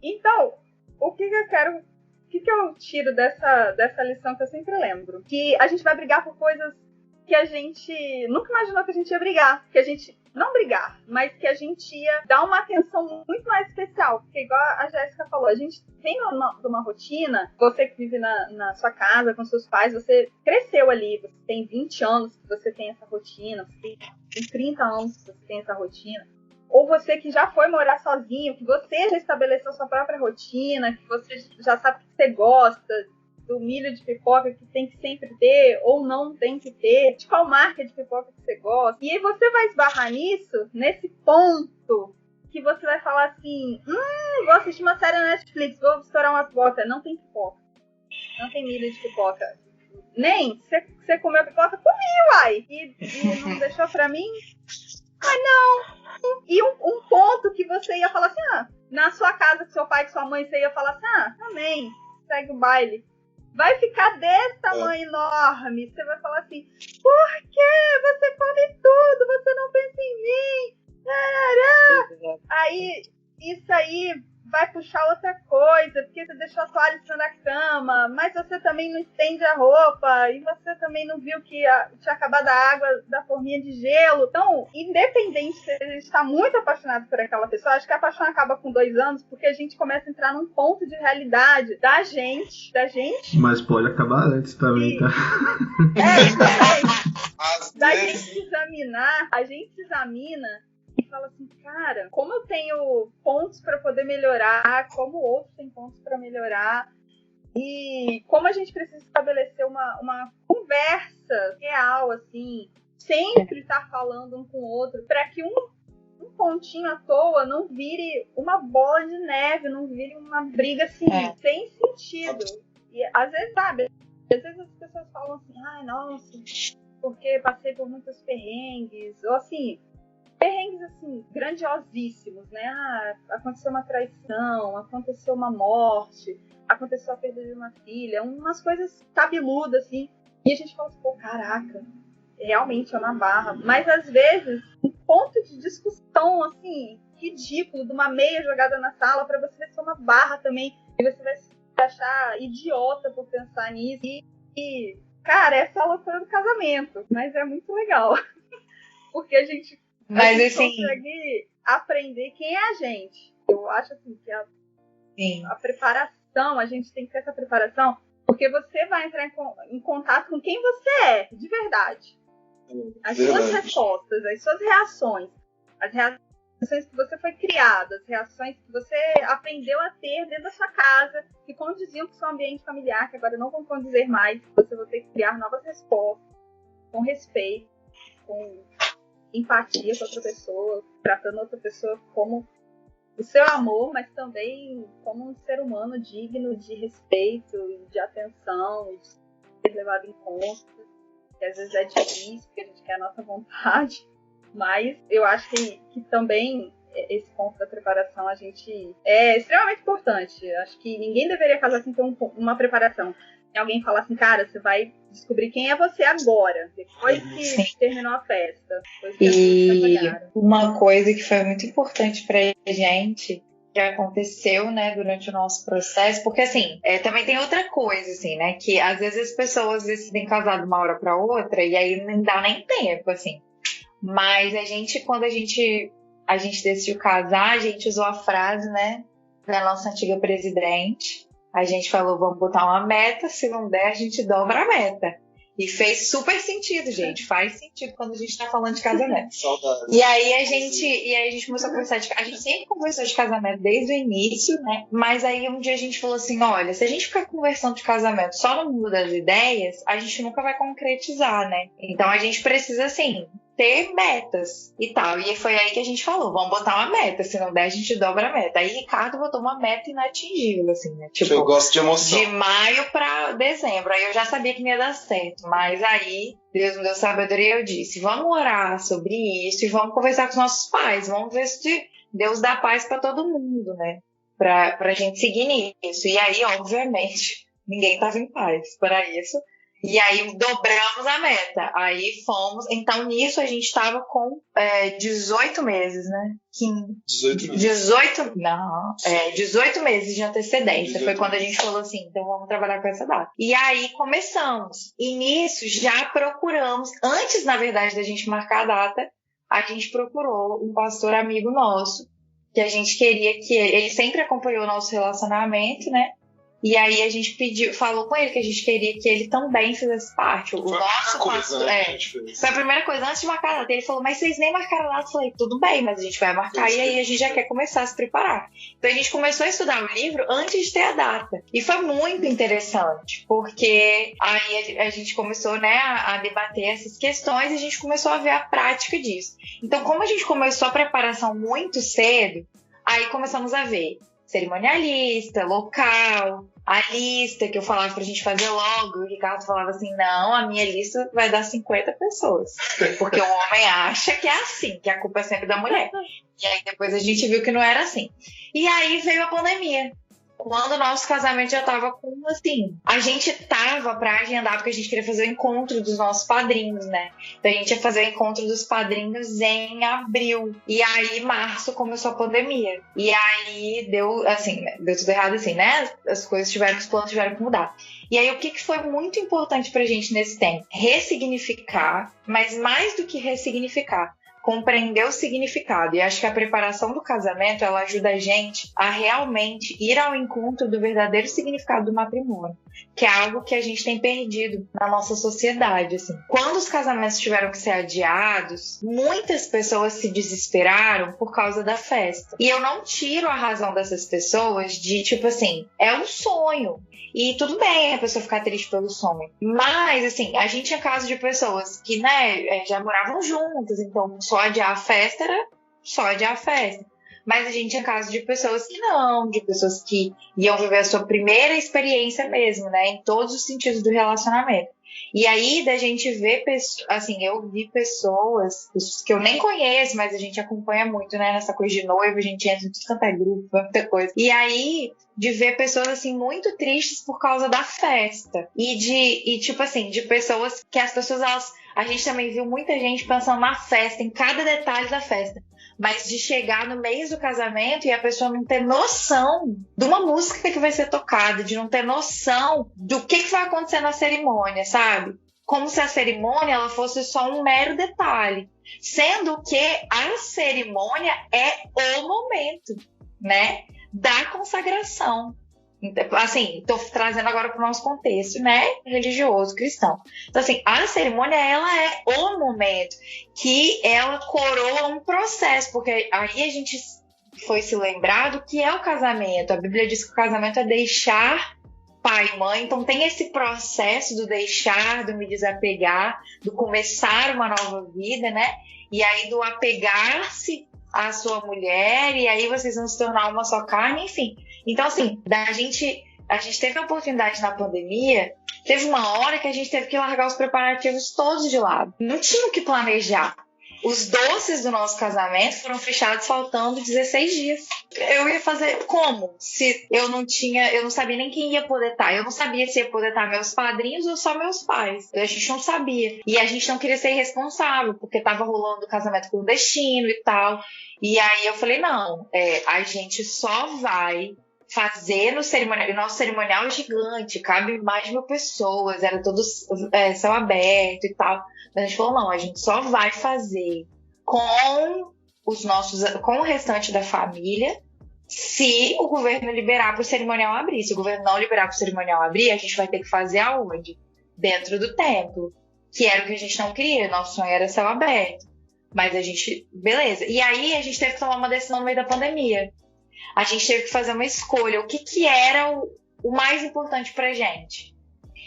Então, o que eu quero... O que eu tiro dessa lição que eu sempre lembro? Que a gente vai brigar por coisas que a gente nunca imaginou que a gente ia brigar. Que a gente... Não brigar, mas que a gente ia dar uma atenção muito mais especial. Porque igual a Jéssica falou, a gente tem uma rotina, você que vive na sua casa, com seus pais, você cresceu ali, você tem 20 anos que você tem essa rotina, você tem 30 anos que você tem essa rotina. Ou você que já foi morar sozinho, que você já estabeleceu sua própria rotina, que você já sabe que você gosta do milho de pipoca que tem que sempre ter, ou não tem que ter, de qual marca de pipoca que você gosta. E aí você vai esbarrar nisso, nesse ponto, que você vai falar assim, vou assistir uma série na Netflix, vou estourar uma pipoca. Não tem pipoca. Não tem milho de pipoca. Nem, você comeu pipoca? Comi, uai! E não deixou pra mim? Ah, não! E um ponto que você ia falar assim, na sua casa, com seu pai, com sua mãe, você ia falar assim, amém, segue o baile. Vai ficar desse tamanho enorme. Você vai falar assim, por que você come tudo? Você não pensa em mim? Aí, isso aí vai puxar outra coisa, porque você deixou a toalha em cima da cama, mas você também não estende a roupa, e você também não viu que tinha acabado a água da forminha de gelo. Então, independente se a gente está muito apaixonado por aquela pessoa, acho que a paixão acaba com 2 anos, porque a gente começa a entrar num ponto de realidade da gente. Mas pode acabar antes também, tá? Da gente se examinar, a gente se examina e fala assim, cara, como eu tenho pontos para poder melhorar, como outros têm pontos para melhorar, e como a gente precisa estabelecer uma conversa real, assim, sempre estar falando um com o outro, para que um pontinho à toa não vire uma bola de neve, não vire uma briga assim, sem sentido. E às vezes, sabe, às vezes as pessoas falam assim, ai, nossa, porque passei por muitos perrengues, ou assim, perrengues assim, grandiosíssimos, né? Aconteceu uma traição, aconteceu uma morte, aconteceu a perda de uma filha, umas coisas cabeludas, assim, e a gente fala assim, pô, caraca, realmente é uma barra. Mas às vezes, um ponto de discussão, assim, ridículo, de uma meia jogada na sala, pra você vai ser uma barra também, e você vai se achar idiota por pensar nisso, e cara, essa é a loucura do casamento, mas é muito legal, porque a gente consegue aprender quem é a gente. Eu acho assim que a preparação, a gente tem que ter essa preparação, porque você vai entrar em contato com quem você é, de verdade. As suas respostas, as suas reações, as reações que você foi criado, as reações que você aprendeu a ter dentro da sua casa, que condiziam com o seu ambiente familiar, que agora não vão condizer mais, você vai ter que criar novas respostas, com respeito, com empatia com outra pessoa, tratando outra pessoa como o seu amor, mas também como um ser humano digno de respeito e de atenção, e de ser levado em conta, que às vezes é difícil, porque a gente quer a nossa vontade. Mas eu acho que também esse ponto da preparação é extremamente importante. Acho que ninguém deveria casar sem ter uma preparação. Se alguém falar assim, cara, você vai descobrir quem é você agora, depois que terminou a festa. E uma coisa que foi muito importante pra gente, que aconteceu, né, durante o nosso processo, porque assim, também tem outra coisa, assim, né, que às vezes as pessoas decidem casar de uma hora pra outra, e aí não dá nem tempo, assim. Mas quando a gente decidiu casar, a gente usou a frase, né, da nossa antiga presidente. A gente falou, vamos botar uma meta, se não der, a gente dobra a meta. E fez super sentido, gente. Faz sentido quando a gente tá falando de casamento. E aí a gente começou a conversar a gente sempre conversou de casamento desde o início, né? Mas aí um dia a gente falou assim, olha, se a gente ficar conversando de casamento só no mundo das ideias, a gente nunca vai concretizar, né? Então a gente precisa, assim, ter metas e tal. E foi aí que a gente falou, vamos botar uma meta, se não der a gente dobra a meta. Aí Ricardo botou uma meta inatingível, assim, né? Tipo, eu gosto de emoção. De maio pra dezembro. Aí eu já sabia que não ia dar certo, mas aí Deus me deu sabedoria e eu disse, vamos orar sobre isso e vamos conversar com os nossos pais, vamos ver se Deus dá paz pra todo mundo, né? Pra gente seguir nisso. E aí, obviamente, ninguém tava em paz para isso. E aí dobramos a meta. Aí fomos. Então nisso a gente estava com 18 meses, né? 18 meses de antecedência. Foi quando a gente falou assim, então vamos trabalhar com essa data. E aí começamos. E nisso já procuramos, antes na verdade da gente marcar a data, a gente procurou um pastor amigo nosso, que a gente queria que ele sempre acompanhou o nosso relacionamento, né? E aí a gente falou com ele que a gente queria que ele também fizesse parte. O nosso pastor, foi a primeira coisa, antes de marcar a data. Ele falou, mas vocês nem marcaram a data. Eu falei, tudo bem, mas a gente vai marcar e aí a gente já quer começar a se preparar. Então a gente começou a estudar o livro antes de ter a data. E foi muito interessante, porque aí a gente começou, né, a debater essas questões e a gente começou a ver a prática disso. Então, como a gente começou a preparação muito cedo, aí começamos a ver cerimonialista, local, a lista que eu falava pra gente fazer logo, e o Ricardo falava assim, não, a minha lista vai dar 50 pessoas, porque o homem acha que é assim, que a culpa é sempre da mulher. E aí depois a gente viu que não era assim. E aí veio a pandemia. quando o nosso casamento já tava com, assim, a gente tava pra agendar, porque a gente queria fazer o encontro dos nossos padrinhos, né? Então a gente ia fazer o encontro dos padrinhos em abril. E aí, março, começou a pandemia. E aí deu tudo errado, assim, né? Os planos tiveram que mudar. E aí, o que foi muito importante pra gente nesse tempo? Ressignificar, mas mais do que ressignificar, compreender o significado. E acho que a preparação do casamento, ela ajuda a gente a realmente ir ao encontro do verdadeiro significado do matrimônio, que é algo que a gente tem perdido na nossa sociedade, assim. Quando os casamentos tiveram que ser adiados, muitas pessoas se desesperaram por causa da festa. E eu não tiro a razão dessas pessoas de, tipo assim, é um sonho. E tudo bem a pessoa ficar triste pelo sonho. Mas, assim, a gente tinha casos de pessoas que, né, já moravam juntas, então só adiar a festa era só adiar a festa. Mas a gente tinha casos de pessoas que não, de pessoas que iam viver a sua primeira experiência mesmo, né, em todos os sentidos do relacionamento. E aí, da gente ver, assim, eu vi pessoas que eu nem conheço, mas a gente acompanha muito, né, nessa coisa de noiva, a gente entra em tudo quanto é grupo, muita coisa. E aí, de ver pessoas, assim, muito tristes por causa da festa. E tipo assim, de pessoas que as pessoas, a gente também viu muita gente pensando na festa, em cada detalhe da festa. Mas de chegar no mês do casamento e a pessoa não ter noção de uma música que vai ser tocada, de não ter noção do que vai acontecer na cerimônia, sabe? Como se a cerimônia ela fosse só um mero detalhe. Sendo que a cerimônia é o momento, né, da consagração. Assim, estou trazendo agora para o nosso contexto, né, religioso, cristão. Então, assim, a cerimônia, ela é o momento que ela coroa um processo, porque aí a gente foi se lembrar do que é o casamento. A Bíblia diz que o casamento é deixar pai e mãe, então tem esse processo do deixar, do me desapegar, do começar uma nova vida, né, e aí do apegar-se à sua mulher, e aí vocês vão se tornar uma só carne, enfim. Então, assim, a gente teve a oportunidade na pandemia, teve uma hora que a gente teve que largar os preparativos todos de lado. Não tinha o que planejar. Os doces do nosso casamento foram fechados faltando 16 dias. Eu ia fazer como? Se eu não sabia nem quem ia poder estar. Eu não sabia se ia poder estar meus padrinhos ou só meus pais. A gente não sabia. E a gente não queria ser irresponsável, porque tava rolando o casamento clandestino e tal. E aí eu falei, não, a gente só vai fazer no cerimonial. O nosso cerimonial é gigante, cabe mais de 1.000 pessoas, era todo céu aberto e tal. Mas a gente falou, não, a gente só vai fazer com o restante da família se o governo liberar para o cerimonial abrir. Se o governo não liberar para o cerimonial abrir, a gente vai ter que fazer aonde? Dentro do templo, que era o que a gente não queria. Nosso sonho era céu aberto. Mas a gente, beleza. E aí a gente teve que tomar uma decisão no meio da pandemia. A gente teve que fazer uma escolha. O que era o mais importante pra gente?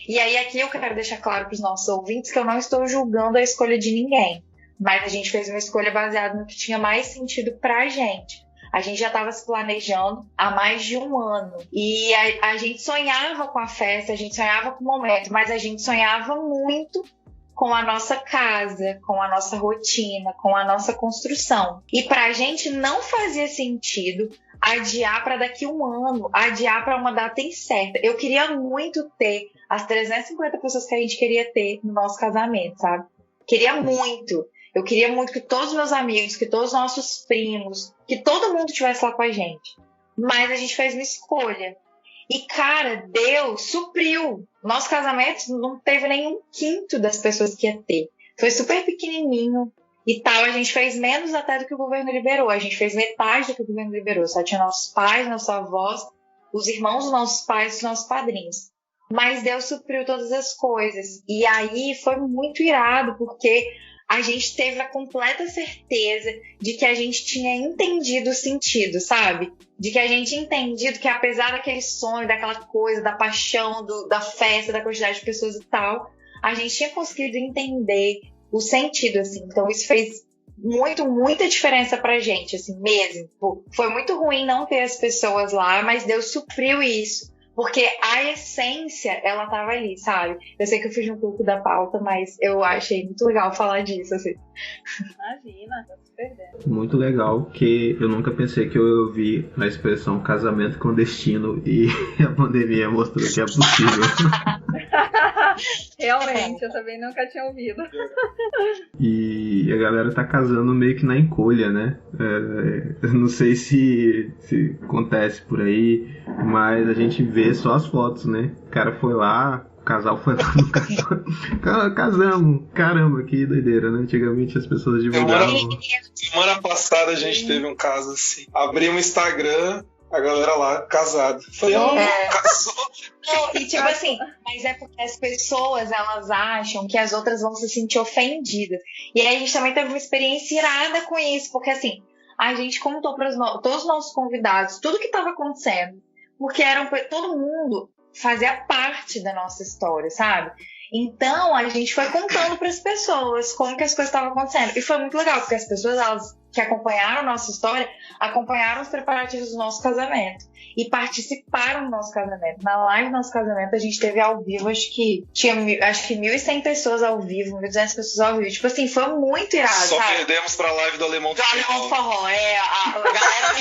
E aí aqui eu quero deixar claro para os nossos ouvintes que eu não estou julgando a escolha de ninguém. Mas a gente fez uma escolha baseada no que tinha mais sentido pra gente. A gente já estava se planejando há mais de um ano. E a gente sonhava com a festa, a gente sonhava com o momento, mas a gente sonhava muito com a nossa casa, com a nossa rotina, com a nossa construção. E pra gente não fazia sentido adiar para daqui um ano, adiar para uma data incerta. Eu queria muito ter as 350 pessoas que a gente queria ter no nosso casamento, sabe? Queria muito. Eu queria muito que todos os meus amigos, que todos os nossos primos, que todo mundo estivesse lá com a gente. Mas a gente fez uma escolha. E, cara, Deus supriu. Nosso casamento não teve nem 1/5 das pessoas que ia ter. Foi super pequenininho e tal. A gente fez menos até do que o governo liberou. A gente fez metade do que o governo liberou. Só tinha nossos pais, nossos avós, os irmãos dos nossos pais, os nossos padrinhos. Mas Deus supriu todas as coisas. E aí foi muito irado, porque a gente teve a completa certeza de que a gente tinha entendido o sentido, sabe? De que a gente entendido que apesar daquele sonho, daquela coisa, da paixão, da festa, da quantidade de pessoas e tal, a gente tinha conseguido entender o sentido, assim. Então isso fez muita diferença pra gente, assim, mesmo. Foi muito ruim não ter as pessoas lá, mas Deus supriu isso. Porque a essência, ela tava ali, sabe? Eu sei que eu fugi um pouco da pauta, mas eu achei muito legal falar disso, assim. Imagina, tá se perdendo. Muito legal, que eu nunca pensei que eu ia ouvir a expressão casamento clandestino e a pandemia mostrou que é possível. Realmente, eu também nunca tinha ouvido. E a galera tá casando meio que na encolha, né? Eu não sei se acontece por aí, mas a gente vê só as fotos, né? O cara foi lá, o casal foi lá no cartório. Casamos. Caramba, que doideira, né? Antigamente as pessoas divulgavam. Semana passada a gente teve um caso assim. Abri um Instagram, a galera lá, casada. Falei, casou. Não, e tipo assim, mas é porque as pessoas, elas acham que as outras vão se sentir ofendidas. E aí a gente também teve uma experiência irada com isso, porque assim, a gente contou para todos os nossos convidados tudo que estava acontecendo, porque todo mundo fazia parte da nossa história, sabe? Então a gente foi contando para as pessoas como que as coisas estavam acontecendo. E foi muito legal, porque as pessoas, elas que acompanharam a nossa história, acompanharam os preparativos do nosso casamento e participaram do nosso casamento. Na live do nosso casamento, a gente teve ao vivo, acho que 1.100 pessoas ao vivo, 1.200 pessoas ao vivo. Tipo assim, foi muito irado, Só sabe? perdemos pra live do Alemão do Alemão Forró, a galera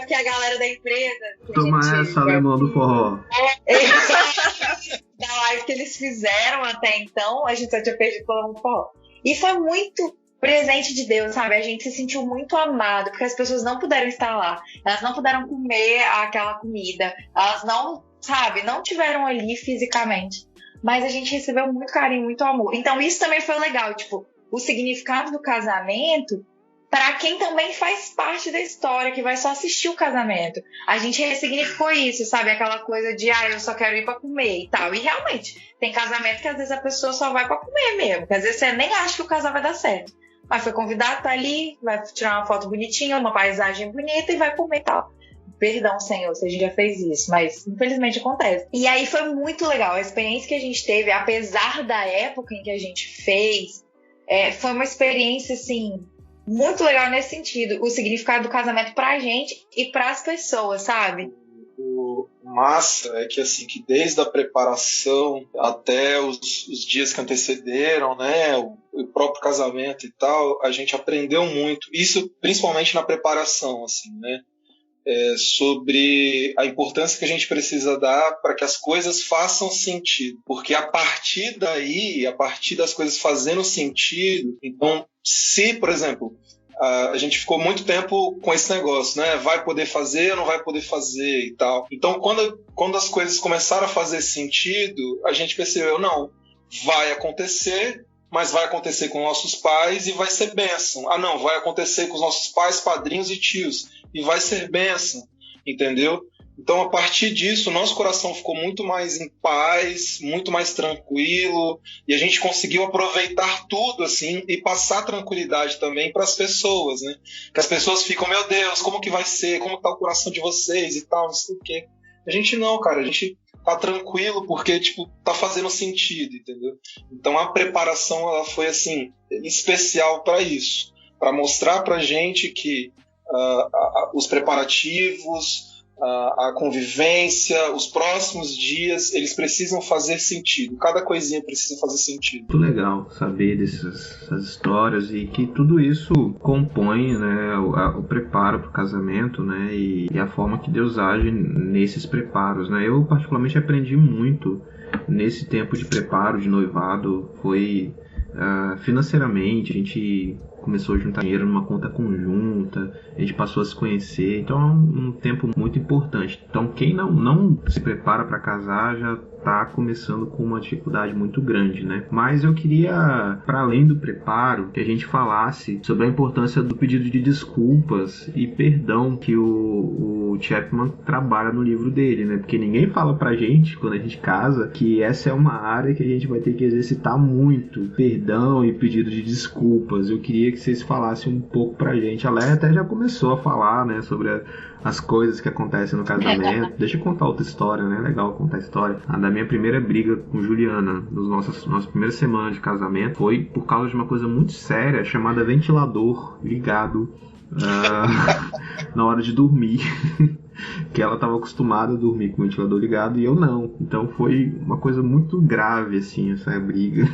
que a galera da empresa. Toma essa, Alemão do Forró. Da live que eles fizeram até então, a gente só tinha perdido pelo Alemão do Forró. E foi muito presente de Deus, sabe? A gente se sentiu muito amado, porque as pessoas não puderam estar lá, elas não puderam comer aquela comida, elas não, sabe, não tiveram ali fisicamente, mas a gente recebeu muito carinho, muito amor. Então isso também foi legal, tipo, o significado do casamento para quem também faz parte da história, que vai só assistir o casamento. A gente ressignificou isso, sabe? Aquela coisa de, eu só quero ir pra comer e tal. E realmente, tem casamento que às vezes a pessoa só vai pra comer mesmo, que às vezes você nem acha que o casal vai dar certo. Mas foi convidado, tá ali, vai tirar uma foto bonitinha, uma paisagem bonita e vai comer e tal. Perdão, Senhor, se a gente já fez isso, mas infelizmente acontece. E aí foi muito legal. A experiência que a gente teve, apesar da época em que a gente fez, foi uma experiência, assim, muito legal nesse sentido. O significado do casamento pra gente e pras pessoas, sabe? O massa é que, assim, que desde a preparação até os dias que antecederam, né, o próprio casamento e tal, a gente aprendeu muito. Isso principalmente na preparação, assim, né? Sobre a importância que a gente precisa dar para que as coisas façam sentido. Porque a partir daí, a partir das coisas fazendo sentido, então, se, por exemplo, a gente ficou muito tempo com esse negócio, né? Vai poder fazer ou não vai poder fazer e tal. Então, quando as coisas começaram a fazer sentido, a gente percebeu, não, vai acontecer, mas vai acontecer com nossos pais e vai ser bênção. Não, vai acontecer com os nossos pais, padrinhos e tios e vai ser bênção, entendeu? Então, a partir disso, o nosso coração ficou muito mais em paz, muito mais tranquilo, e a gente conseguiu aproveitar tudo, assim, e passar tranquilidade também para as pessoas, né? Que as pessoas ficam, meu Deus, como que vai ser? Como tá o coração de vocês e tal, não sei o quê. A gente não, cara, a gente tá tranquilo porque, tipo, tá fazendo sentido, entendeu? Então, a preparação, ela foi, assim, especial para isso, para mostrar pra gente que os preparativos, a convivência, os próximos dias, eles precisam fazer sentido. Cada coisinha precisa fazer sentido. Muito legal saber dessas histórias e que tudo isso compõe, né, o preparo para o casamento, né, e a forma que Deus age nesses preparos, né. Eu particularmente aprendi muito nesse tempo de preparo, de noivado. Foi financeiramente, a gente começou a juntar dinheiro numa conta conjunta, a gente passou a se conhecer, então é um tempo muito importante. Então quem não se prepara para casar já está começando com uma dificuldade muito grande, né? Mas eu queria, para além do preparo, que a gente falasse sobre a importância do pedido de desculpas e perdão que o Chapman trabalha no livro dele, né? Porque ninguém fala pra gente, quando a gente casa, que essa é uma área que a gente vai ter que exercitar muito, perdão e pedido de desculpas. Eu queria que vocês falassem um pouco pra gente. A Léa até já começou a falar, né, sobre as coisas que acontecem no casamento. Deixa eu contar outra história, né? Legal contar a história. A da minha primeira briga com Juliana, nossa primeira semana de casamento, foi por causa de uma coisa muito séria chamada ventilador ligado na hora de dormir. que ela estava acostumada a dormir com o ventilador ligado e eu não. Então foi uma coisa muito grave, assim, essa briga.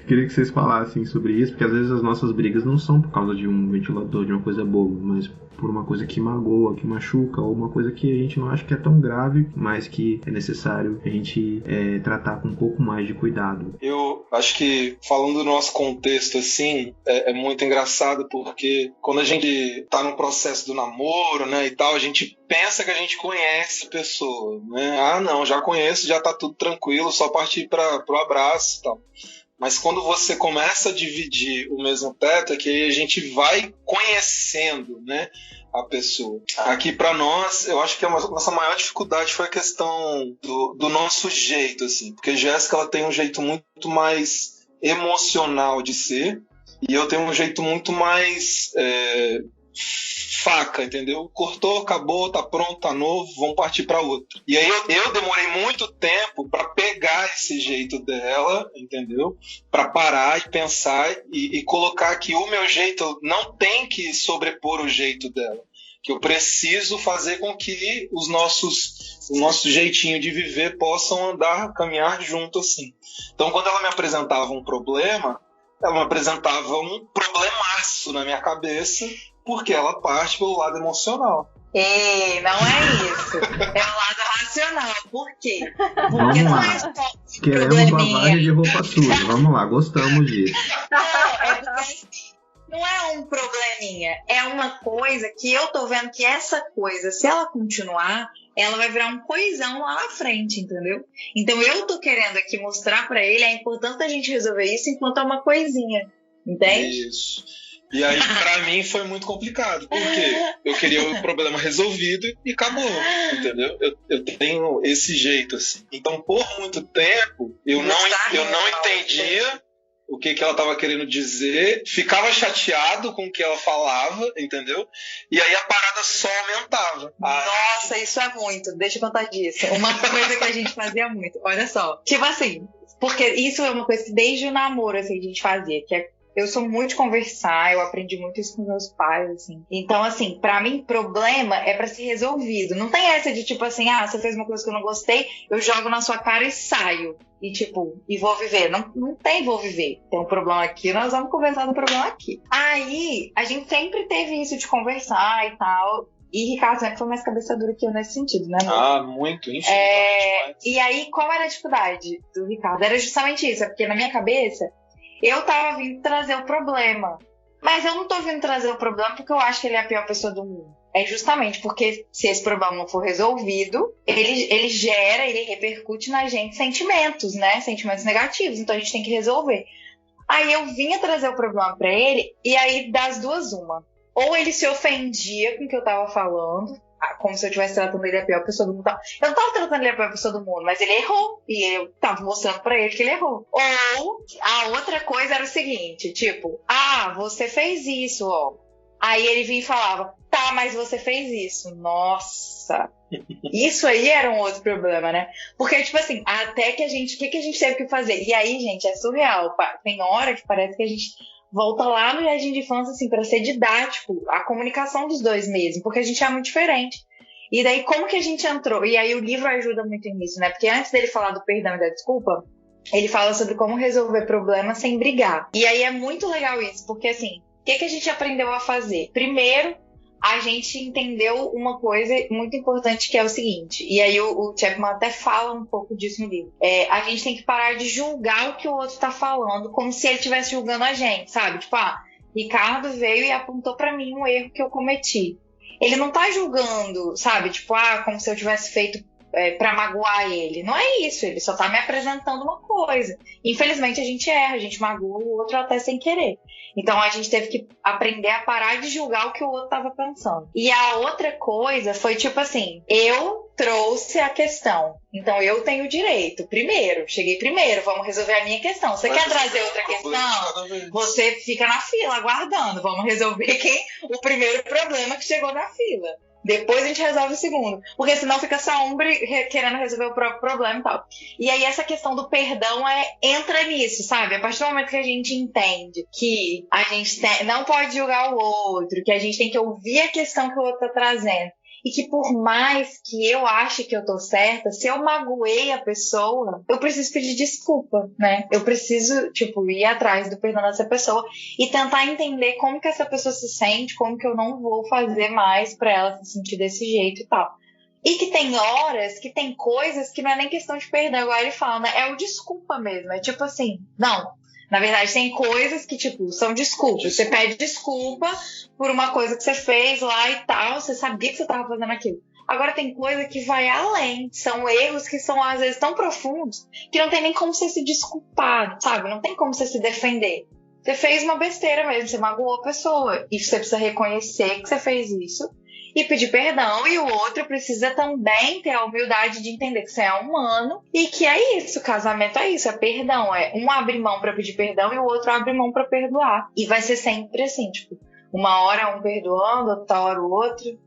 Queria que vocês falassem sobre isso, porque às vezes as nossas brigas não são por causa de um ventilador, de uma coisa boba, mas por uma coisa que magoa, que machuca, ou uma coisa que a gente não acha que é tão grave, mas que é necessário a gente tratar com um pouco mais de cuidado. Eu acho que, falando do nosso contexto, assim, é muito engraçado, porque quando a gente tá no processo do namoro, né, e tal, a gente pensa que a gente conhece a pessoa, né? Ah, não, já conheço, já tá tudo tranquilo, só partir pro abraço e tal. Mas quando você começa a dividir o mesmo teto, é que aí a gente vai conhecendo, né, a pessoa. Aqui para nós, eu acho que a nossa maior dificuldade foi a questão do nosso jeito, assim, porque a Jéssica, ela tem um jeito muito mais emocional de ser, e eu tenho um jeito muito mais faca, entendeu? Cortou, acabou, tá pronto, tá novo, vamos partir para outro. E aí eu demorei muito tempo para pegar esse jeito dela, entendeu? Para parar e pensar e colocar que o meu jeito não tem que sobrepor o jeito dela, que eu preciso fazer com que o nosso jeitinho de viver possam caminhar junto, assim. Então, quando ela me apresentava um problema, ela me apresentava um problemaço na minha cabeça, porque ela parte pelo lado emocional. Ei, não é isso. É o lado racional. Por quê? Porque Vamos não lá. é só um Queremos probleminha. lavagem de roupa suja. Vamos lá, gostamos disso. Não, é porque assim, não é um probleminha. É uma coisa que eu tô vendo que essa coisa, se ela continuar, ela vai virar um coisão lá na frente, entendeu? Então eu tô querendo aqui mostrar pra ele a importância da gente resolver isso enquanto é uma coisinha. Entende? Isso. E aí, pra mim, foi muito complicado, porque eu queria o problema resolvido e acabou, entendeu? Eu tenho esse jeito, assim. Então, por muito tempo, eu não entendia o que ela estava querendo dizer, ficava chateado com o que ela falava, entendeu? E aí a parada só aumentava. Nossa, isso é muito. Deixa eu contar disso. Uma coisa que a gente fazia muito, olha só. Tipo assim, porque isso é uma coisa que desde o namoro, assim, a gente fazia, que é eu sou muito de conversar, eu aprendi muito isso com meus pais, assim. Então, assim, pra mim, problema é pra ser resolvido. Não tem essa de, tipo assim, você fez uma coisa que eu não gostei, eu jogo na sua cara e saio. E, tipo, e vou viver. Não tem vou viver. Tem um problema aqui, nós vamos conversar do problema aqui. Aí, a gente sempre teve isso de conversar e tal. E Ricardo sempre foi mais cabeça dura que eu nesse sentido, né? Muito, enfim. E aí, qual era a dificuldade do Ricardo? Era justamente isso, porque na minha cabeça, eu tava vindo trazer o problema. Mas eu não tô vindo trazer o problema porque eu acho que ele é a pior pessoa do mundo. É justamente porque se esse problema não for resolvido, ele gera, ele repercute na gente sentimentos, né? Sentimentos negativos. Então a gente tem que resolver. Aí eu vinha trazer o problema pra ele, e aí das duas uma. Ou ele se ofendia com o que eu tava falando, como se eu estivesse tratando ele a pior pessoa do mundo. Eu não tava tratando ele a pior pessoa do mundo, mas ele errou. E eu tava mostrando pra ele que ele errou. Ou a outra coisa era o seguinte, tipo, você fez isso, ó. Aí ele vinha e falava, tá, mas você fez isso. Nossa. Isso aí era um outro problema, né? Porque, tipo assim, até que a gente... O que a gente teve que fazer? E aí, gente, é surreal. Tem hora que parece que a gente volta lá no jardim de infância, assim, pra ser didático, a comunicação dos dois mesmo, porque a gente é muito diferente. E daí, como que a gente entrou? E aí o livro ajuda muito nisso, né? Porque antes dele falar do perdão e da desculpa, ele fala sobre como resolver problemas sem brigar. E aí é muito legal isso, porque assim, o que a gente aprendeu a fazer? Primeiro, a gente entendeu uma coisa muito importante, que é o seguinte, e aí o Chapman até fala um pouco disso no livro. A gente tem que parar de julgar o que o outro tá falando, como se ele estivesse julgando a gente, sabe? Tipo, Ricardo veio e apontou pra mim um erro que eu cometi. Ele não tá julgando, sabe? Tipo, como se eu tivesse feito pra magoar ele. Não é isso, ele só tá me apresentando uma coisa. Infelizmente a gente erra, a gente magoa o outro até sem querer. Então a gente teve que aprender a parar de julgar o que o outro tava pensando. E a outra coisa foi tipo assim, eu trouxe a questão, então eu tenho o direito. Cheguei primeiro, vamos resolver a minha questão. Você quer trazer outra questão? Você fica na fila aguardando, vamos resolver o primeiro problema que chegou na fila. Depois a gente resolve o segundo. Porque senão fica só um querendo resolver o próprio problema e tal. E aí essa questão do perdão entra nisso, sabe? A partir do momento que a gente entende que a gente não pode julgar o outro, que a gente tem que ouvir a questão que o outro tá trazendo e que por mais que eu ache que eu tô certa, se eu magoei a pessoa, eu preciso pedir desculpa, né? Eu preciso, tipo, ir atrás do perdão dessa pessoa e tentar entender como que essa pessoa se sente, como que eu não vou fazer mais pra ela se sentir desse jeito e tal. E que tem horas, que tem coisas que não é nem questão de perdão, igual ele fala, né? É o desculpa mesmo. É tipo assim, não. Na verdade, tem coisas que, tipo, são desculpas. Você pede desculpa por uma coisa que você fez lá e tal. Você sabia que você estava fazendo aquilo. Agora tem coisa que vai além. São erros que são, às vezes, tão profundos que não tem nem como você se desculpar, sabe? Não tem como você se defender. Você fez uma besteira mesmo, você magoou a pessoa. E você precisa reconhecer que você fez isso e pedir perdão, e o outro precisa também ter a humildade de entender que você é humano e que é isso, casamento é isso, é perdão, é um abre mão pra pedir perdão e o outro abre mão pra perdoar. E vai ser sempre assim, tipo, uma hora um perdoando, outra hora o outro.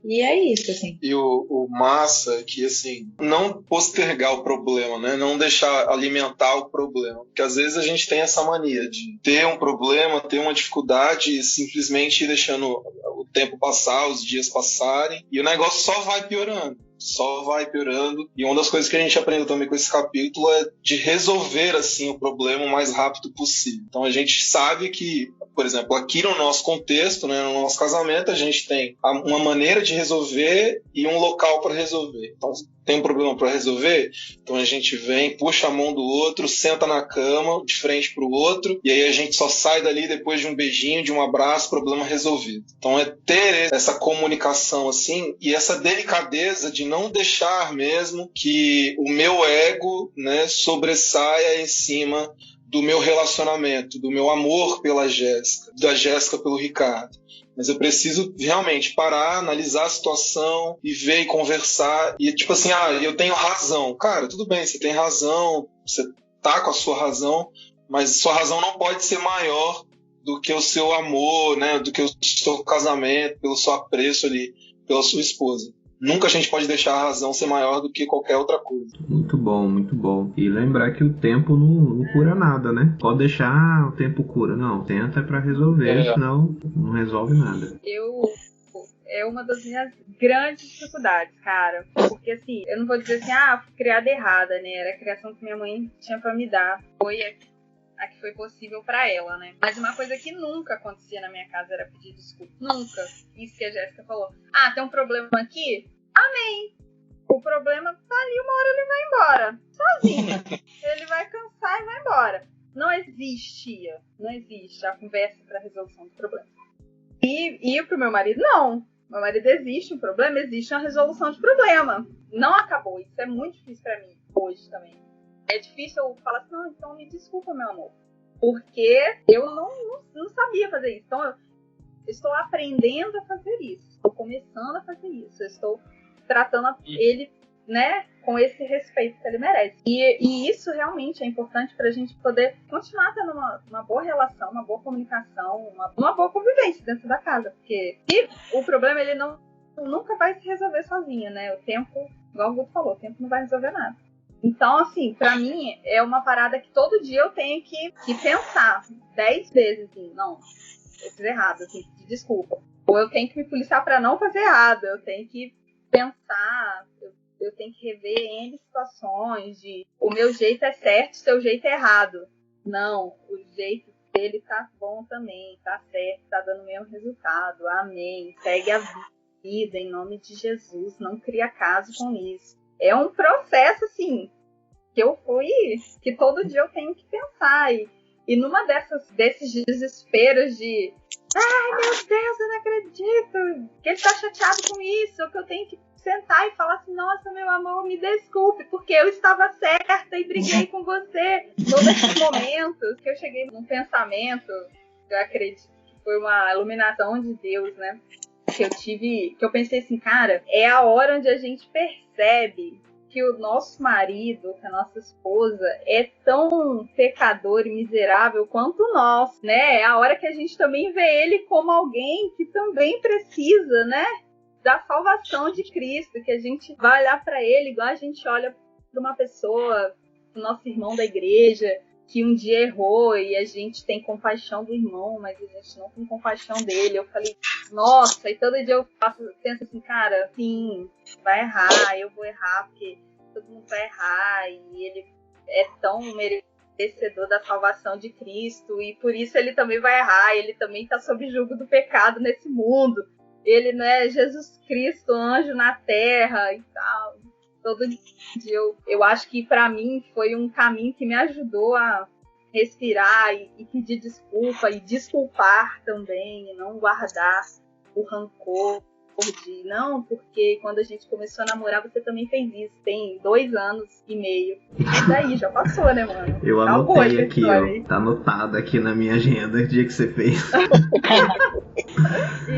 E é isso, assim. E o massa é que, assim, não postergar o problema, né? Não deixar alimentar o problema. Porque às vezes a gente tem essa mania de ter um problema, ter uma dificuldade e simplesmente ir deixando o tempo passar, os dias passarem, e o negócio só vai piorando. Só vai piorando. E uma das coisas que a gente aprendeu também com esse capítulo é de resolver, assim, o problema o mais rápido possível. Então a gente sabe que, por exemplo, aqui no nosso contexto, né, no nosso casamento, a gente tem uma maneira de resolver e um local para resolver. Então, tem um problema para resolver, então a gente vem, puxa a mão do outro, senta na cama, de frente para o outro, e aí a gente só sai dali depois de um beijinho, de um abraço, problema resolvido. Então é ter essa comunicação assim e essa delicadeza de não deixar mesmo que o meu ego, né, sobressaia em cima do meu relacionamento, do meu amor pela Jéssica, da Jéssica pelo Ricardo. Mas eu preciso realmente parar, analisar a situação e ver e conversar. E tipo assim, eu tenho razão. Cara, tudo bem, você tem razão, você tá com a sua razão, mas sua razão não pode ser maior do que o seu amor, né? Do que o seu casamento, pelo seu apreço ali, pela sua esposa. Nunca a gente pode deixar a razão ser maior do que qualquer outra coisa. Muito bom, muito bom. E lembrar que o tempo não cura nada, né? Pode deixar, o tempo cura. Não, tenta pra resolver, senão não resolve nada. É uma das minhas grandes dificuldades, cara. Porque assim, eu não vou dizer assim, fui criada errada, né? Era a criação que minha mãe tinha pra me dar. Foi a que foi possível pra ela, né? Mas uma coisa que nunca acontecia na minha casa era pedir desculpa. Nunca. Isso que a Jéssica falou. Tem um problema aqui? Amém. O problema tá ali, uma hora ele vai embora. Sozinho. Ele vai cansar e vai embora. Não existe a conversa pra resolução do problema. E pro meu marido, não. Meu marido, existe um problema, existe uma resolução de problema. Não acabou. Isso é muito difícil pra mim hoje também. É difícil eu falar assim, não, então me desculpa, meu amor. Porque eu não sabia fazer isso. Então, eu estou aprendendo a fazer isso. Estou começando a fazer isso. Eu estou tratando ele, né, com esse respeito que ele merece. E isso realmente é importante para a gente poder continuar tendo uma boa relação, uma boa comunicação, uma boa convivência dentro da casa. Porque o problema, ele nunca vai se resolver sozinho, né? O tempo, igual o Guto falou, o tempo não vai resolver nada. Então, assim, pra mim, é uma parada que todo dia eu tenho que pensar 10 vezes, assim, não, eu fiz errado, eu tenho que pedir desculpa. Ou eu tenho que me policiar pra não fazer errado, eu tenho que pensar, eu tenho que rever N situações de o meu jeito é certo, o seu jeito é errado. Não, o jeito dele tá bom também, tá certo, tá dando o mesmo resultado, amém. Segue a vida em nome de Jesus, não cria caso com isso. É um processo, assim, que todo dia eu tenho que pensar. E numa desses desesperos de ai, meu Deus, eu não acredito que ele tá chateado com isso, que eu tenho que sentar e falar assim, nossa, meu amor, me desculpe, porque eu estava certa e briguei com você. Todos esses momentos que eu cheguei num pensamento, eu acredito que foi uma iluminação de Deus, né? Que eu pensei assim, cara, é a hora onde a gente percebe que o nosso marido, que a nossa esposa é tão pecador e miserável quanto nós, né? É a hora que a gente também vê ele como alguém que também precisa, né, da salvação de Cristo, que a gente vai olhar para ele igual a gente olha para uma pessoa, o nosso irmão da igreja, que um dia errou e a gente tem compaixão do irmão, mas a gente não tem compaixão dele. Eu falei, nossa, e todo dia eu penso assim, cara, sim, vai errar, eu vou errar, porque todo mundo vai errar, e ele é tão merecedor da salvação de Cristo, e por isso ele também vai errar, ele também está sob julgo do pecado nesse mundo. Ele não é Jesus Cristo, anjo na terra e tal. Todo dia eu acho que para mim foi um caminho que me ajudou a respirar e pedir desculpa e desculpar também, e não guardar o rancor de não, porque quando a gente começou a namorar você também fez isso, tem 2 anos e meio. E daí, já passou, né, mano? Eu anotei aqui, ó. Tá anotado aqui na minha agenda o dia que você fez.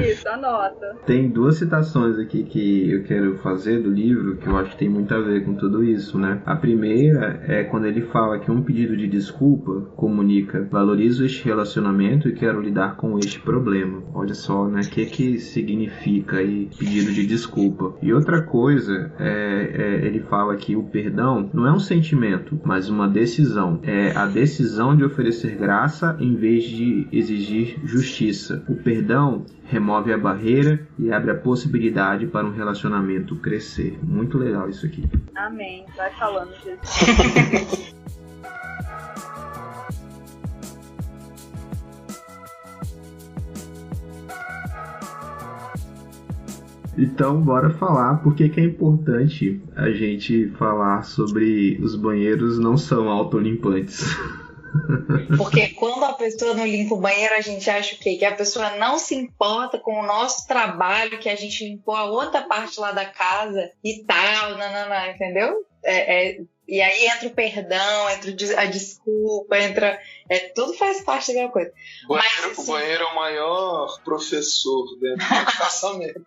Isso, anota. Tem 2 citações aqui que eu quero fazer do livro, que eu acho que tem muito a ver com tudo isso, né? A primeira é quando ele fala que um pedido de desculpa comunica: valorizo este relacionamento e quero lidar com este problema. Olha só, né? O que significa aí pedido de desculpa. E outra coisa, ele fala que o perdão não é um sentimento, mas uma decisão. É a decisão de oferecer graça em vez de exigir justiça. O perdão remove a barreira e abre a possibilidade para um relacionamento crescer. Muito legal isso aqui. Amém. Vai falando, Jesus. Então, bora falar por que é importante a gente falar sobre os banheiros não são autolimpantes. Porque quando a pessoa não limpa o banheiro, a gente acha o quê? Que a pessoa não se importa com o nosso trabalho, que a gente limpou a outra parte lá da casa e tal, não, entendeu? E aí entra o perdão, entra a desculpa, tudo faz parte da mesma coisa. O banheiro é o maior professor dentro do casamento.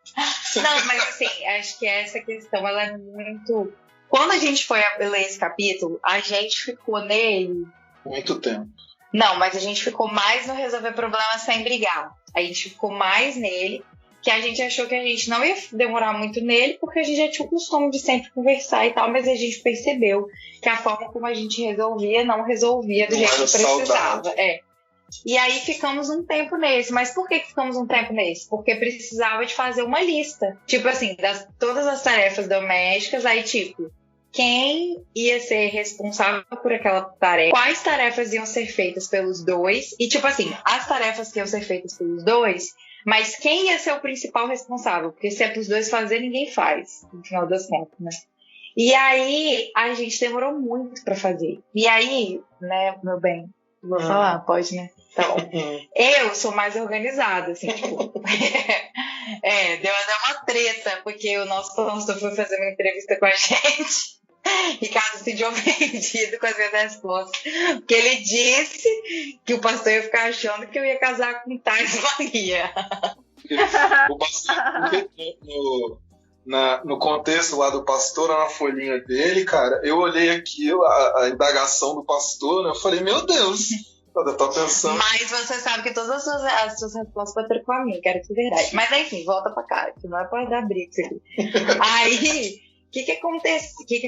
Não, mas assim, acho que essa questão, ela é muito... Quando a gente foi ler esse capítulo, a gente ficou nele... Muito tempo. Não, mas a gente ficou mais no resolver problemas sem brigar. A gente ficou mais nele, que a gente achou que a gente não ia demorar muito nele, porque a gente já tinha o costume de sempre conversar e tal, mas a gente percebeu que a forma como a gente resolvia não resolvia do jeito que precisava. E aí ficamos um tempo nesse. Mas por que ficamos um tempo nesse? Porque precisava de fazer uma lista. Tipo assim, todas as tarefas domésticas, aí tipo... Quem ia ser responsável por aquela tarefa? Quais tarefas iam ser feitas pelos dois? E, tipo assim, as tarefas que iam ser feitas pelos dois, mas quem ia ser o principal responsável? Porque se é pros dois fazer, ninguém faz, no final das contas, né? E aí, a gente demorou muito pra fazer. E aí, né, meu bem, vou falar, pode, né? Então, eu sou mais organizada, assim, tipo... deu até uma treta, porque o nosso pastor foi fazer uma entrevista com a gente. Ricardo se sentiu ofendido com as minhas respostas, porque ele disse que o pastor ia ficar achando que eu ia casar com Tais Maria. O pastor, no contexto lá do pastor, na folhinha dele, cara, eu olhei aqui a indagação do pastor, né, eu falei, meu Deus, eu tô pensando... Mas você sabe que todas as suas respostas vão ter com a minha, quero que é verdade. Mas enfim, volta pra cá, que não é pra dar briga isso aqui. Aí... O que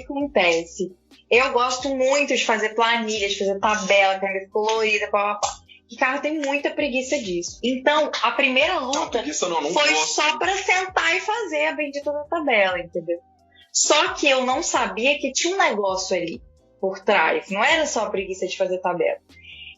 acontece? Eu gosto muito de fazer planilha, de fazer tabela, caneta colorida, papapá. Ricardo tem muita preguiça disso. Então, a primeira luta foi só pra sentar e fazer a bendita da tabela, entendeu? Só que eu não sabia que tinha um negócio ali por trás. Não era só a preguiça de fazer tabela.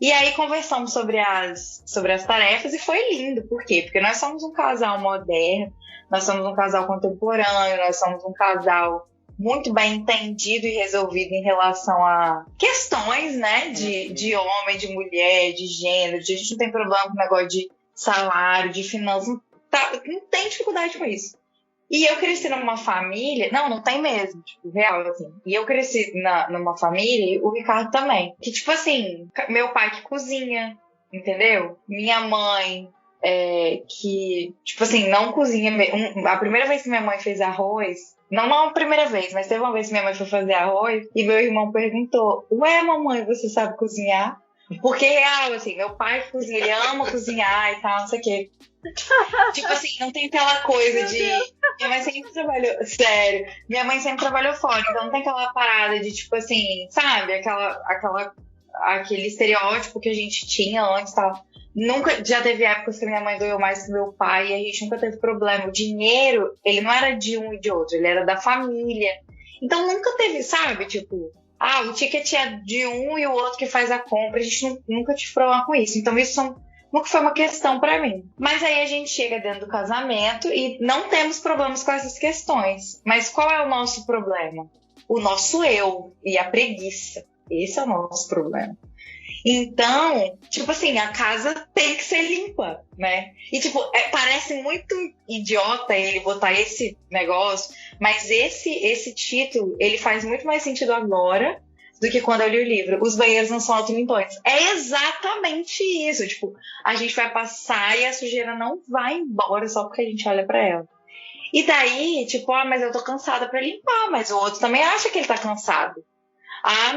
E aí conversamos sobre as tarefas e foi lindo. Por quê? Porque nós somos um casal moderno, nós somos um casal contemporâneo, nós somos um casal muito bem entendido e resolvido em relação a questões, né, de homem, de mulher, de gênero. A gente não tem problema com o negócio de salário, de finanças, não tem dificuldade com isso. E eu cresci numa família... Não tem mesmo, tipo, real, assim. E eu cresci numa família, e o Ricardo também. Que, tipo assim, meu pai que cozinha, entendeu? Minha mãe, que, tipo assim, não cozinha... A primeira vez que minha mãe fez arroz... Não a primeira vez, mas teve uma vez que minha mãe foi fazer arroz, e meu irmão perguntou, ué, mamãe, você sabe cozinhar? Porque, real, assim, meu pai cozinha, ele ama cozinhar e tal, não sei o quê. Tipo assim, não tem aquela coisa de... Minha mãe sempre trabalhou... Sério. Minha mãe sempre trabalhou fora, então não tem aquela parada de, tipo assim, sabe? Aquela aquele estereótipo que a gente tinha antes, tá? Nunca, já teve épocas que minha mãe ganhou mais que meu pai e a gente nunca teve problema. O dinheiro, ele não era de um e de outro, ele era da família. Então nunca teve, sabe? Tipo, o ticket é de um e o outro que faz a compra. A gente nunca tive problema com isso. Então isso nunca foi uma questão pra mim. Mas aí a gente chega dentro do casamento e não temos problemas com essas questões. Mas qual é o nosso problema? O nosso eu e a preguiça. Esse é o nosso problema. Então, tipo assim, a casa tem que ser limpa, né? E tipo, parece muito idiota ele botar esse negócio, mas esse título, ele faz muito mais sentido agora do que quando eu li o livro. Os banheiros não são autolimpantes. É exatamente isso. Tipo, a gente vai passar e a sujeira não vai embora só porque a gente olha pra ela. E daí, tipo, mas eu tô cansada pra limpar, mas o outro também acha que ele tá cansado.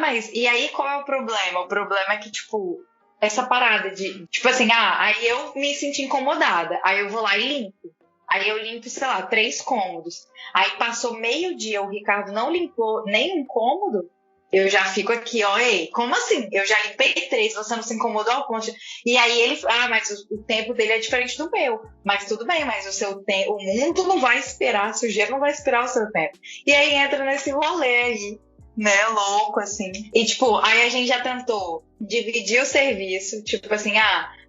Mas e aí qual é o problema? O problema é que, tipo, essa parada de, tipo assim, aí eu me senti incomodada, aí eu vou lá e limpo. Aí eu limpo, sei lá, 3 cômodos. Aí passou meio-dia, o Ricardo não limpou nenhum cômodo, eu já fico aqui, ei, como assim? Eu já limpei 3, você não se incomodou ao ponto de... E aí ele, mas o tempo dele é diferente do meu. Mas tudo bem, mas o seu tempo, o mundo não vai esperar, a sujeira não vai esperar o seu tempo. E aí entra nesse rolê aí, né, louco, assim. E, tipo, aí a gente já tentou dividir o serviço, tipo assim,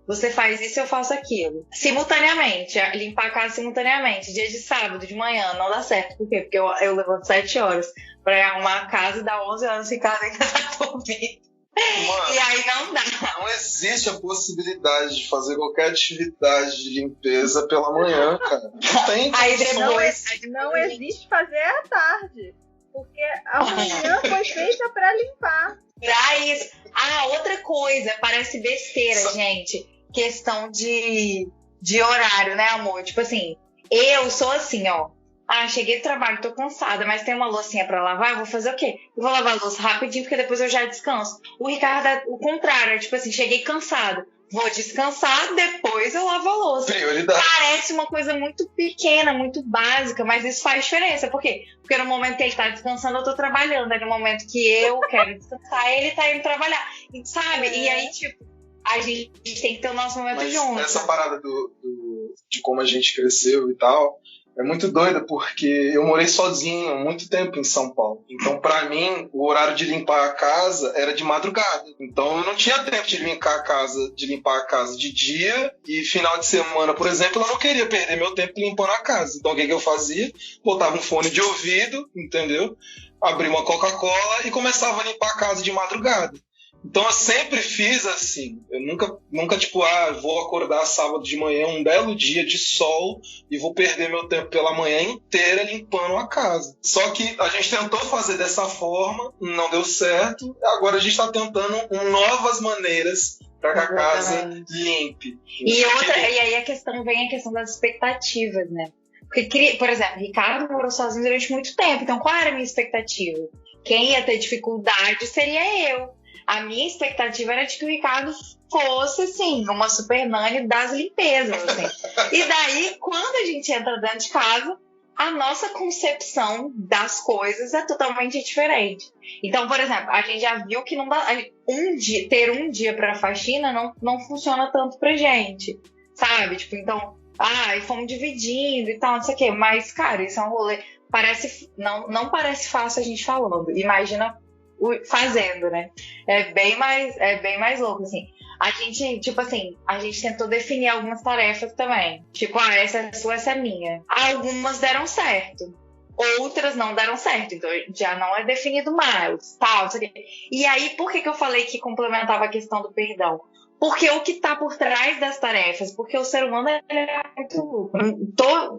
você faz isso, eu faço aquilo. Simultaneamente, limpar a casa simultaneamente. Dia de sábado, de manhã, não dá certo. Por quê? Porque eu levanto 7 horas pra arrumar a casa, dá 11 horas que casa ainda tá dormindo. E aí não dá. Não existe a possibilidade de fazer qualquer atividade de limpeza pela manhã, cara. Não tem. Aí depois, não existe fazer à tarde. Porque a manhã foi feita pra limpar. Pra isso. Outra coisa, parece besteira, gente. Questão de horário, né, amor? Tipo assim, eu sou assim, cheguei do trabalho, tô cansada, mas tem uma loucinha pra lavar, eu vou fazer o quê? Eu vou lavar a louça rapidinho, porque depois eu já descanso. O Ricardo é o contrário, tipo assim, cheguei cansado. Vou descansar, depois eu lavo a louça. Prioridade. Parece uma coisa muito pequena, muito básica, mas isso faz diferença. Por quê? Porque no momento que ele tá descansando, eu tô trabalhando. Aí no momento que eu quero descansar, ele tá indo trabalhar. Sabe? E aí, tipo, a gente tem que ter o nosso momento junto. Essa parada de como a gente cresceu e tal... É muito doida, porque eu morei sozinho há muito tempo em São Paulo. Então, pra mim, o horário de limpar a casa era de madrugada. Então, eu não tinha tempo de limpar a casa de dia. E final de semana, por exemplo, eu não queria perder meu tempo limpando a casa. Então, o que eu fazia? Botava um fone de ouvido, entendeu? Abria uma Coca-Cola e começava a limpar a casa de madrugada. Então eu sempre fiz assim, eu nunca tipo, vou acordar sábado de manhã, um belo dia de sol e vou perder meu tempo pela manhã inteira limpando a casa. Só que a gente tentou fazer dessa forma, não deu certo, agora a gente está tentando novas maneiras para que a casa limpe. E aí a questão das expectativas, né? Porque, por exemplo, Ricardo morou sozinho durante muito tempo, então qual era a minha expectativa? Quem ia ter dificuldade seria eu. A minha expectativa era de que o Ricardo fosse, assim, uma super nani das limpezas, assim. E daí, quando a gente entra dentro de casa, a nossa concepção das coisas é totalmente diferente. Então, por exemplo, a gente já viu que não dá, ter um dia pra faxina não funciona tanto pra gente, sabe? Tipo, então, e fomos dividindo e tal, não sei o quê. Mas, cara, isso é um rolê... Não parece fácil a gente falando. Imagina... fazendo, né? É bem mais louco, assim. A gente, tipo assim, a gente tentou definir algumas tarefas também. Tipo, essa é sua, essa é minha. Algumas deram certo. Outras não deram certo. Então, já não é definido mais. Tal, não sei o quê. E aí, por que eu falei que complementava a questão do perdão? Porque o que tá por trás das tarefas? Porque o ser humano é muito...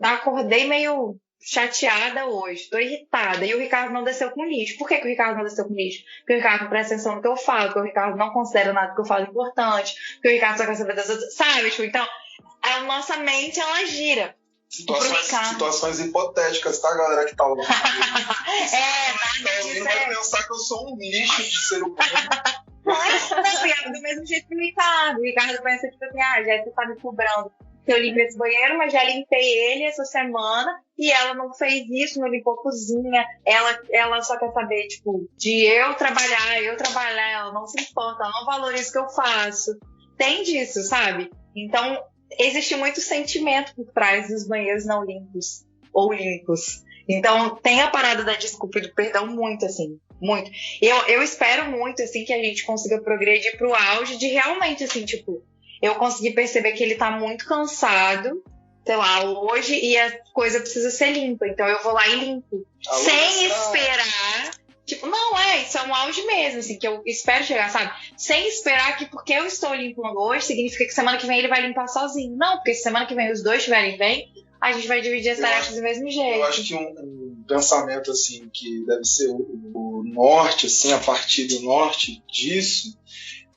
Acordei meio... chateada hoje, tô irritada, e o Ricardo não desceu com lixo. Por que o Ricardo não desceu com lixo? Porque o Ricardo não presta atenção no que eu falo, porque o Ricardo não considera nada que eu falo importante, porque o Ricardo só quer saber das outras, sabe? Tipo, então, a nossa mente, ela gira. Situações hipotéticas, tá, galera que tá ouvindo? Vai pensar que eu sou um lixo de ser humano. Não, do mesmo jeito que o Ricardo. O Ricardo pensa, tipo assim, Jéssica tá me cobrando que eu limpe esse banheiro, mas já limpei ele essa semana e ela não fez isso, não limpou a cozinha. Ela só quer saber, tipo, de eu trabalhar, ela não se importa, ela não valoriza o que eu faço. Tem disso, sabe? Então, existe muito sentimento por trás dos banheiros não limpos ou limpos. Então, tem a parada da desculpa e do perdão muito, assim, muito. Eu espero muito, assim, que a gente consiga progredir pro auge de realmente, assim, tipo, eu consegui perceber que ele tá muito cansado, sei lá, hoje, e a coisa precisa ser limpa. Então, eu vou lá e limpo. Sem esperar. Tipo, não, isso é um auge mesmo, assim, que eu espero chegar, sabe? Sem esperar que porque eu estou limpando hoje, significa que semana que vem ele vai limpar sozinho. Não, porque se semana que vem os dois estiverem bem, a gente vai dividir as tarefas do mesmo jeito. Eu acho que um pensamento, assim, que deve ser o norte, assim, a partir do norte disso,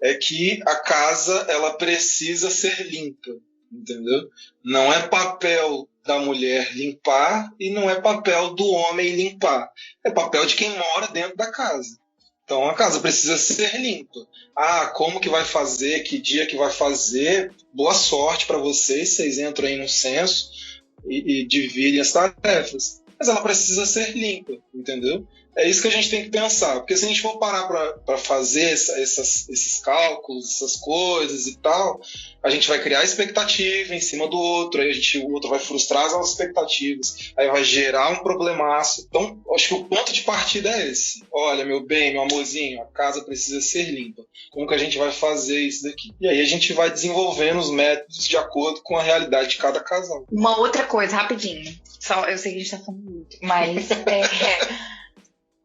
é que a casa, ela precisa ser limpa, entendeu? Não é papel da mulher limpar e não é papel do homem limpar. É papel de quem mora dentro da casa. Então a casa precisa ser limpa. Como que vai fazer? Que dia que vai fazer? Boa sorte para vocês entram aí no censo e dividem as tarefas. Mas ela precisa ser limpa, entendeu? É isso que a gente tem que pensar. Porque se a gente for parar para fazer esses cálculos, essas coisas e tal, a gente vai criar expectativa em cima do outro, aí o outro vai frustrar as nossas expectativas, aí vai gerar um problemaço. Então, acho que o ponto de partida é esse. Olha, meu bem, meu amorzinho, a casa precisa ser limpa. Como que a gente vai fazer isso daqui? E aí a gente vai desenvolvendo os métodos de acordo com a realidade de cada casal. Uma outra coisa, rapidinho. Eu sei que a gente tá falando muito, mas...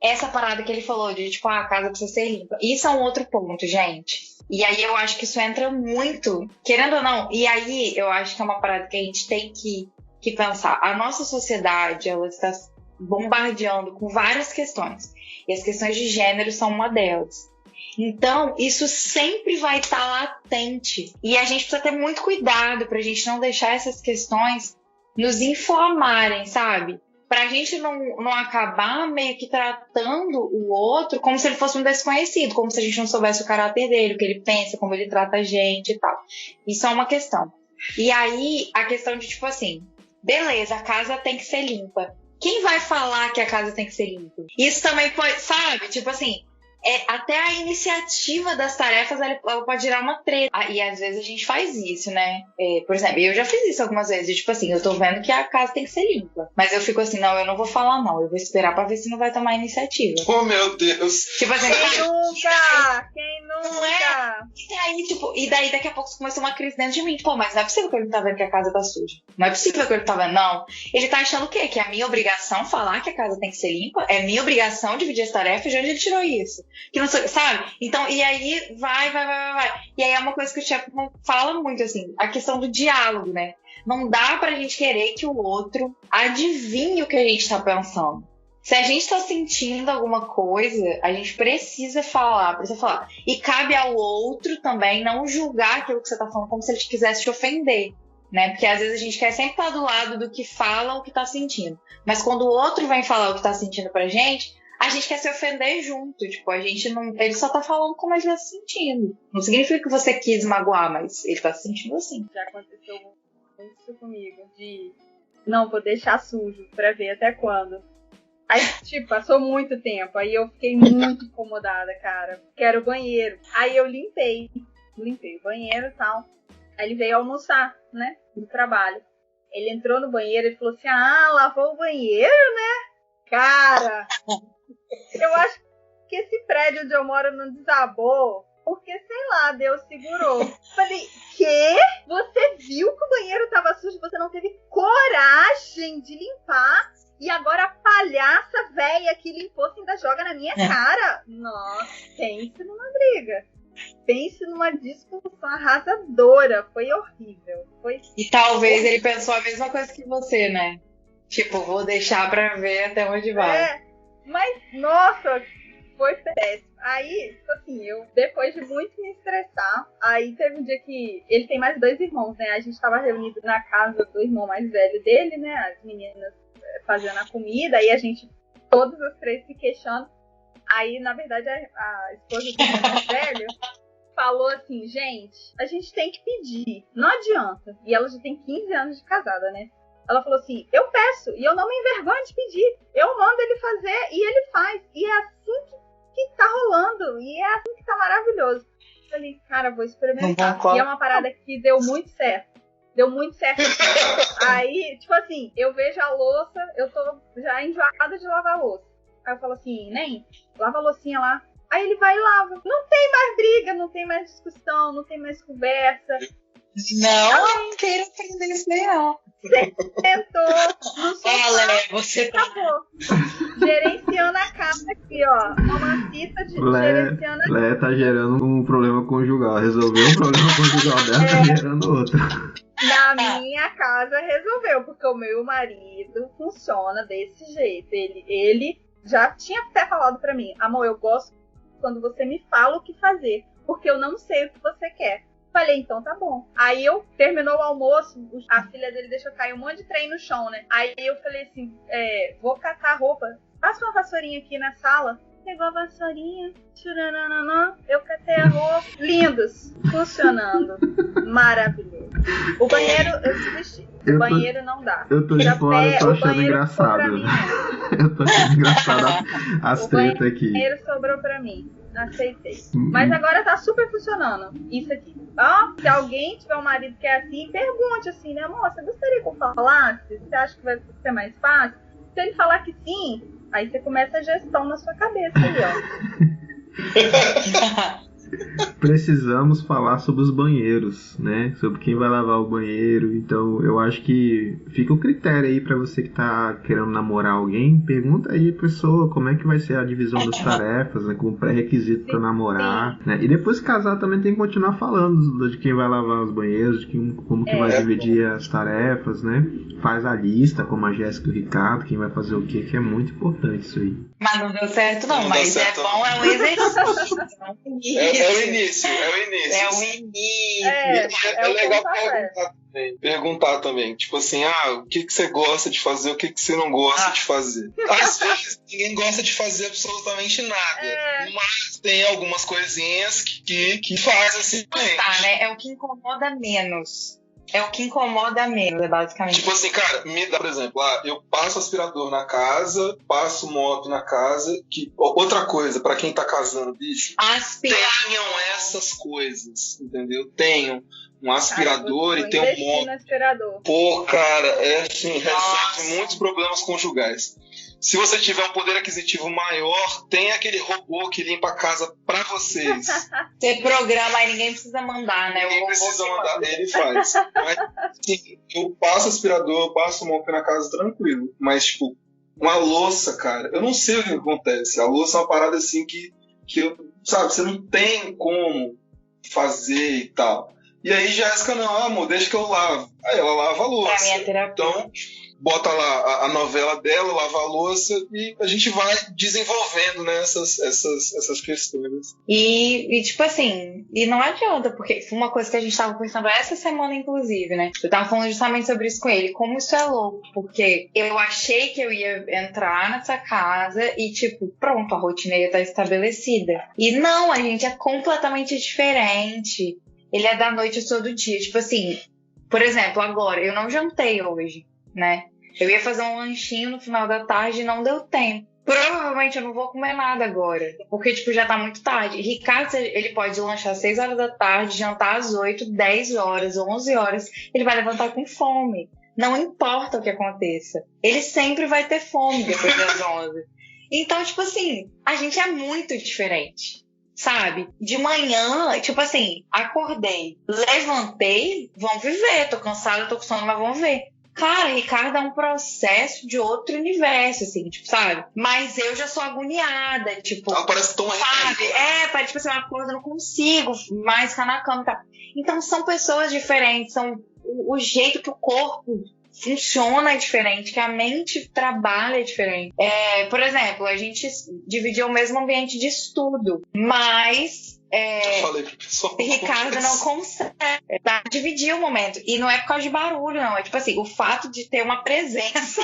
essa parada que ele falou de, tipo, a casa precisa ser limpa. Isso é um outro ponto, gente. E aí eu acho que isso entra muito, querendo ou não. E aí eu acho que é uma parada que a gente tem que pensar. A nossa sociedade, ela está bombardeando com várias questões. E as questões de gênero são uma delas. Então, isso sempre vai estar latente. E a gente precisa ter muito cuidado pra gente não deixar essas questões nos inflamarem, sabe? Pra gente não acabar meio que tratando o outro como se ele fosse um desconhecido, como se a gente não soubesse o caráter dele, o que ele pensa, como ele trata a gente e tal. Isso é uma questão. E aí, a questão de, tipo assim, beleza, a casa tem que ser limpa. Quem vai falar que a casa tem que ser limpa? Isso também pode, sabe? Tipo assim, até a iniciativa das tarefas ela pode gerar uma treta. E às vezes a gente faz isso, né? Por exemplo, eu já fiz isso algumas vezes. Tipo assim, eu tô vendo que a casa tem que ser limpa. Mas eu fico assim, não, eu não vou falar não. Eu vou esperar pra ver se não vai tomar iniciativa. Oh, meu Deus! Tipo assim, Quem nunca? Quem nunca? Não é? E aí, tipo, daqui a pouco começou uma crise dentro de mim. Pô, mas não é possível que ele não tá vendo que a casa tá suja. Não é possível que ele tá vendo, não. Ele tá achando o quê? Que é a minha obrigação falar que a casa tem que ser limpa? É minha obrigação dividir as tarefas? De onde ele tirou isso? Que não sei, sabe? Então, e aí vai. E aí é uma coisa que o chefe fala muito, assim, a questão do diálogo, né? Não dá pra gente querer que o outro adivinhe o que a gente tá pensando. Se a gente tá sentindo alguma coisa, a gente precisa falar. E cabe ao outro também não julgar aquilo que você tá falando como se ele quisesse te ofender, né? Porque às vezes a gente quer sempre estar do lado do que fala ou que tá sentindo. Mas quando o outro vem falar o que tá sentindo pra gente, a gente quer se ofender junto. Tipo, a gente não... Ele só tá falando como ele tá se sentindo. Não significa que você quis magoar, mas ele tá se sentindo assim. Já aconteceu isso comigo, de não, vou deixar sujo pra ver até quando. Aí, tipo, passou muito tempo, aí eu fiquei muito incomodada, cara. Quero banheiro. Aí eu limpei o banheiro e tal. Aí ele veio almoçar, né, do trabalho. Ele entrou no banheiro e falou assim, lavou o banheiro, né? Cara, eu acho que esse prédio onde eu moro não desabou, porque, sei lá, Deus segurou. Falei, quê? Você viu que o banheiro tava sujo, você não teve coragem de limpar? E agora a palhaça velha que limpou ainda joga na minha cara. Nossa, pense numa briga. Pense numa discussão arrasadora. Foi horrível. E talvez ele pensou a mesma coisa que você, né? Tipo, vou deixar pra ver até onde vai. Mas, nossa, foi péssimo. Aí, tipo assim, eu, depois de muito me estressar, aí teve um dia que ele tem mais 2 irmãos, né? A gente tava reunido na casa do irmão mais velho dele, né? As meninas fazendo a comida, aí a gente, todas as 3 se queixando. Aí, na verdade, a esposa do irmão mais velho falou assim, gente, a gente tem que pedir, não adianta. E ela já tem 15 anos de casada, né? Ela falou assim, eu peço, e eu não me envergonho de pedir. Eu mando ele fazer, e ele faz. E é assim que tá rolando, e é assim que tá maravilhoso. Eu falei, cara, vou experimentar. E é uma parada que deu muito certo. Deu muito certo. Aí, tipo assim, eu vejo a louça, eu tô já enjoada de lavar a louça. Aí eu falo assim, nem, lava a loucinha lá. Aí ele vai e lava. Não tem mais briga, não tem mais discussão, não tem mais conversa. Não quero aprender isso aí, não. Sentou no sofá, você tá... acabou. Gerenciando a casa aqui, ó. Mamacita gerenciando a Lé tá gerando um problema conjugal. Resolveu um problema conjugal dela, tá gerando outro. Na minha casa resolveu, porque o meu marido funciona desse jeito. Ele já tinha até falado pra mim, amor, eu gosto quando você me fala o que fazer, porque eu não sei o que você quer. Falei, então tá bom. Aí terminou o almoço, a filha dele deixou cair um monte de trem no chão, né? Aí eu falei assim, vou catar a roupa, passa uma vassourinha aqui na sala. Pegou a vassourinha, eu catei a roupa, lindos, funcionando, maravilhoso. O banheiro, eu desisti, o banheiro não dá. Eu tô de fora, eu tô achando engraçado. Eu tô achando engraçado as tretas aqui. O banheiro sobrou pra mim. Aceitei. Mas agora tá super funcionando. Isso aqui. Ó, se alguém tiver um marido que é assim, pergunte assim, né, amor, você gostaria que eu falasse? Você acha que vai ser mais fácil? Se ele falar que sim, aí você começa a gestão na sua cabeça aí, ó. Precisamos falar sobre os banheiros, né? Sobre quem vai lavar o banheiro. Então, eu acho que fica o critério aí pra você que tá querendo namorar alguém. Pergunta aí a pessoa como é que vai ser a divisão das tarefas, né? Como pré-requisito pra namorar, né? E depois de casar também tem que continuar falando de quem vai lavar os banheiros, de como que vai dividir as tarefas, né? Faz a lista, como a Jéssica e o Ricardo, quem vai fazer o quê, que é muito importante isso aí. Mas não deu certo não, Não mas deu certo, é bom, é um exercício. É o início, é o início. É o início. É legal perguntar também. Tipo assim, o que você gosta de fazer, o que você não gosta de fazer. Às vezes ninguém gosta de fazer absolutamente nada. Mas tem algumas coisinhas que fazem assim. Tá, né? É o que incomoda menos. É o que incomoda menos, basicamente. Tipo assim, cara, me dá, por exemplo, eu passo aspirador na casa, passo moto na casa, outra coisa, pra quem tá casando, bicho, tenham essas coisas, entendeu? Tenham um aspirador e tem um moto. Pô, cara, assim, resolve muitos problemas conjugais. Se você tiver um poder aquisitivo maior, tem aquele robô que limpa a casa pra vocês. Você programa, aí ninguém precisa mandar, né? Ninguém precisa mandar, ele faz. Mas, sim, eu passo aspirador, eu passo mop na casa tranquilo. Mas, tipo, uma louça, cara, eu não sei o que acontece. A louça é uma parada assim que sabe, você não tem como fazer e tal. E aí, Jéssica, não, amor, deixa que eu lavo. Aí ela lava a louça. Pra minha terapia. Então, bota lá a novela dela, lava a louça e a gente vai desenvolvendo, né, essas questões. E tipo assim, e não adianta, porque foi uma coisa que a gente tava conversando essa semana, inclusive, né? Eu tava falando justamente sobre isso com ele, como isso é louco, porque eu achei que eu ia entrar nessa casa e, tipo, pronto, a rotina ia estar estabelecida. E não, a gente é completamente diferente. Ele é da noite, eu sou do dia. Tipo assim, por exemplo, agora, eu não jantei hoje, né? Eu ia fazer um lanchinho no final da tarde e não deu tempo. Provavelmente eu não vou comer nada agora, porque, tipo, já tá muito tarde. Ricardo, ele pode lanchar às 6 horas da tarde, jantar às 8, 10 horas, 11 horas. Ele vai levantar com fome. Não importa o que aconteça. Ele sempre vai ter fome depois das 11. Então, tipo assim, a gente é muito diferente. Sabe? De manhã, tipo assim, acordei, levantei, vão viver, tô cansada, tô com sono, mas vão ver. Cara, Ricardo é um processo de outro universo, assim, tipo, sabe? Mas eu já sou agoniada, tipo... parece tão sabe? Parece, tipo assim, eu acordo, eu não consigo mais ficar na cama e tal. Então, são pessoas diferentes, são o jeito que o corpo funciona diferente, que a mente trabalha diferente. Por exemplo, a gente dividiu o mesmo ambiente de estudo, mas eu falei pro pessoal, Ricardo não consegue dividir o momento. E não é por causa de barulho, não. É tipo assim, o fato de ter uma presença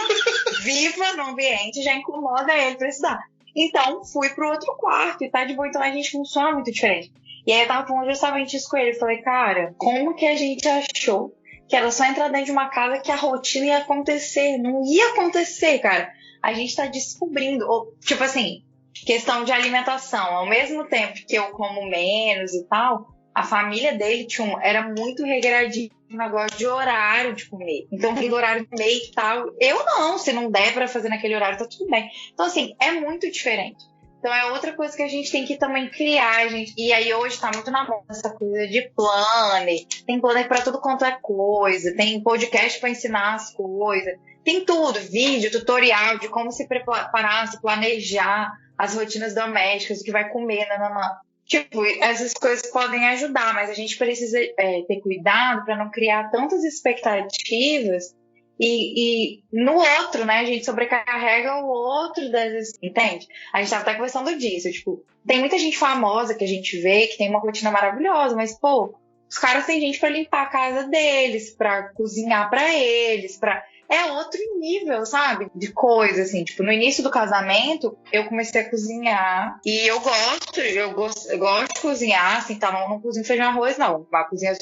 viva no ambiente já incomoda ele pra estudar. Então, fui pro outro quarto e tá de boa. Então, a gente funciona muito diferente. E aí eu tava falando justamente isso com ele. Eu falei, cara, como que a gente achou que era só entrar dentro de uma casa que a rotina ia acontecer? Não ia acontecer, cara. A gente tá descobrindo, tipo assim, questão de alimentação. Ao mesmo tempo que eu como menos e tal, a família dele era muito regradinho no negócio de horário de comer. Então, tem horário de comer e tal. Eu não, se não der pra fazer naquele horário, tá tudo bem. Então, assim, é muito diferente. Então, é outra coisa que a gente tem que também criar, gente. E aí, hoje tá muito na moda essa coisa de planner. Tem planner pra tudo quanto é coisa. Tem podcast pra ensinar as coisas. Tem tudo, vídeo, tutorial de como se preparar, se planejar as rotinas domésticas, o que vai comer, nananã. Tipo, essas coisas podem ajudar, mas a gente precisa ter cuidado para não criar tantas expectativas e no outro, né? A gente sobrecarrega o outro entende? A gente tava até conversando disso, tipo, tem muita gente famosa que a gente vê que tem uma rotina maravilhosa, mas, pô, os caras têm gente para limpar a casa deles, para cozinhar para eles, é outro nível, sabe? De coisa, assim. Tipo, no início do casamento, eu comecei a cozinhar. E eu gosto de cozinhar, assim, tá? Não cozinho feijão e arroz, não. Mas cozinho as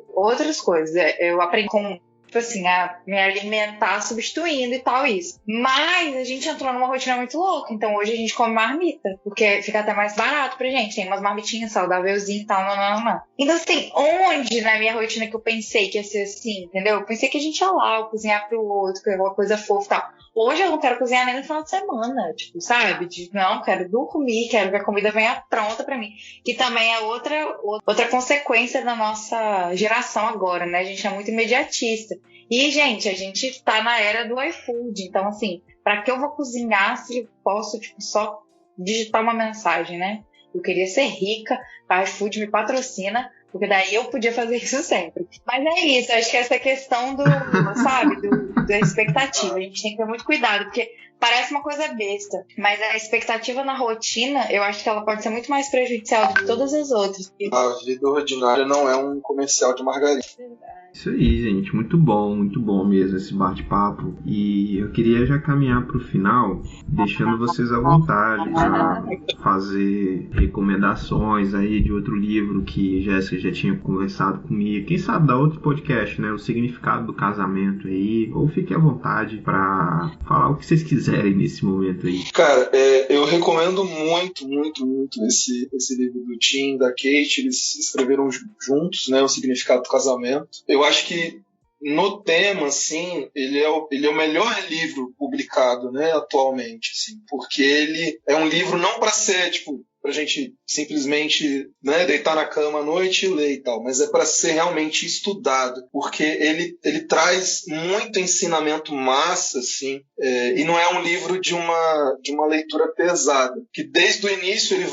outras coisas. Eu aprendi tipo assim, a me alimentar substituindo e tal, isso. Mas a gente entrou numa rotina muito louca. Então, hoje a gente come marmita. Porque fica até mais barato pra gente. Tem umas marmitinhas saudávelzinhas e tal, não. Então, assim, onde na minha rotina que eu pensei que ia ser assim, entendeu? Eu pensei que a gente ia lá, cozinhar pro outro, que é uma coisa fofa e tal. Hoje eu não quero cozinhar nem no final de semana, tipo, sabe? Não, quero dormir, quero que a comida venha pronta pra mim. Que também é outra consequência da nossa geração agora, né? A gente é muito imediatista. E, gente, a gente tá na era do iFood. Então, assim, pra que eu vou cozinhar se eu posso, tipo, só digitar uma mensagem, né? Eu queria ser rica, a iFood me patrocina, porque daí eu podia fazer isso sempre. Mas é isso, acho que essa questão da expectativa. A gente tem que ter muito cuidado, porque parece uma coisa besta, mas a expectativa na rotina, eu acho que ela pode ser muito mais prejudicial do que todas as outras. A vida ordinária não é um comercial de margarina. Isso aí, gente, muito bom mesmo esse bate-papo. E eu queria já caminhar para o final, deixando vocês à vontade para fazer recomendações aí de outro livro que Jéssica já tinha conversado comigo. Quem sabe dar outro podcast, né? O significado do casamento aí. Ou fique à vontade para falar o que vocês quiserem nesse momento aí. Cara, eu recomendo muito esse livro do Tim e da Kate. Eles escreveram juntos, né? O significado do casamento. Eu acho que no tema, assim, ele é o melhor livro publicado, né, atualmente, assim, porque ele é um livro não para ser, tipo, pra gente simplesmente, né, deitar na cama à noite e ler e tal, mas é para ser realmente estudado, porque ele traz muito ensinamento massa, assim, e não é um livro de uma leitura pesada, que desde o início ele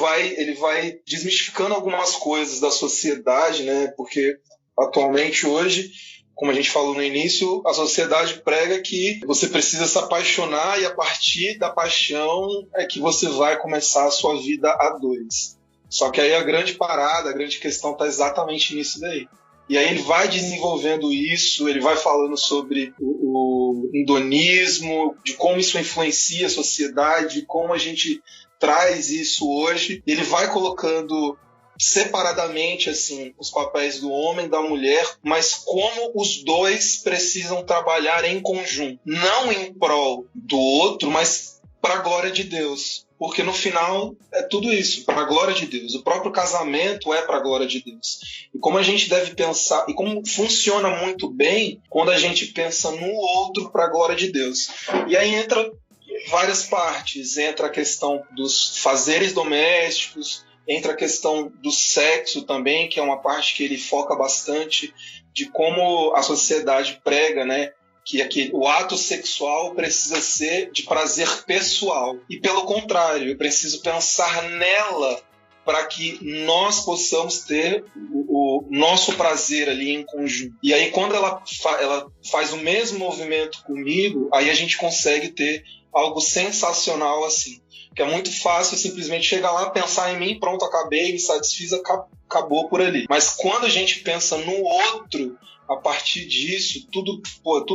vai desmistificando algumas coisas da sociedade, né, porque atualmente, hoje, como a gente falou no início, a sociedade prega que você precisa se apaixonar e a partir da paixão é que você vai começar a sua vida a dois. Só que aí a grande parada, a grande questão está exatamente nisso daí. E aí ele vai desenvolvendo isso, ele vai falando sobre o hedonismo, de como isso influencia a sociedade, como a gente traz isso hoje. Ele vai colocando separadamente, assim, os papéis do homem e da mulher, mas como os dois precisam trabalhar em conjunto, não em prol do outro, mas para a glória de Deus, porque no final é tudo isso, para a glória de Deus. O próprio casamento é para a glória de Deus. E como a gente deve pensar, e como funciona muito bem quando a gente pensa no outro para a glória de Deus. E aí entra várias partes, entra a questão dos fazeres domésticos, entra a questão do sexo também, que é uma parte que ele foca bastante, de como a sociedade prega, né, que o ato sexual precisa ser de prazer pessoal. E pelo contrário, eu preciso pensar nela para que nós possamos ter o nosso prazer ali em conjunto. E aí quando ela faz o mesmo movimento comigo, aí a gente consegue ter algo sensacional assim. Que é muito fácil simplesmente chegar lá, pensar em mim, pronto, acabei, me satisfiz, acabou por ali. Mas quando a gente pensa no outro, a partir disso, tudo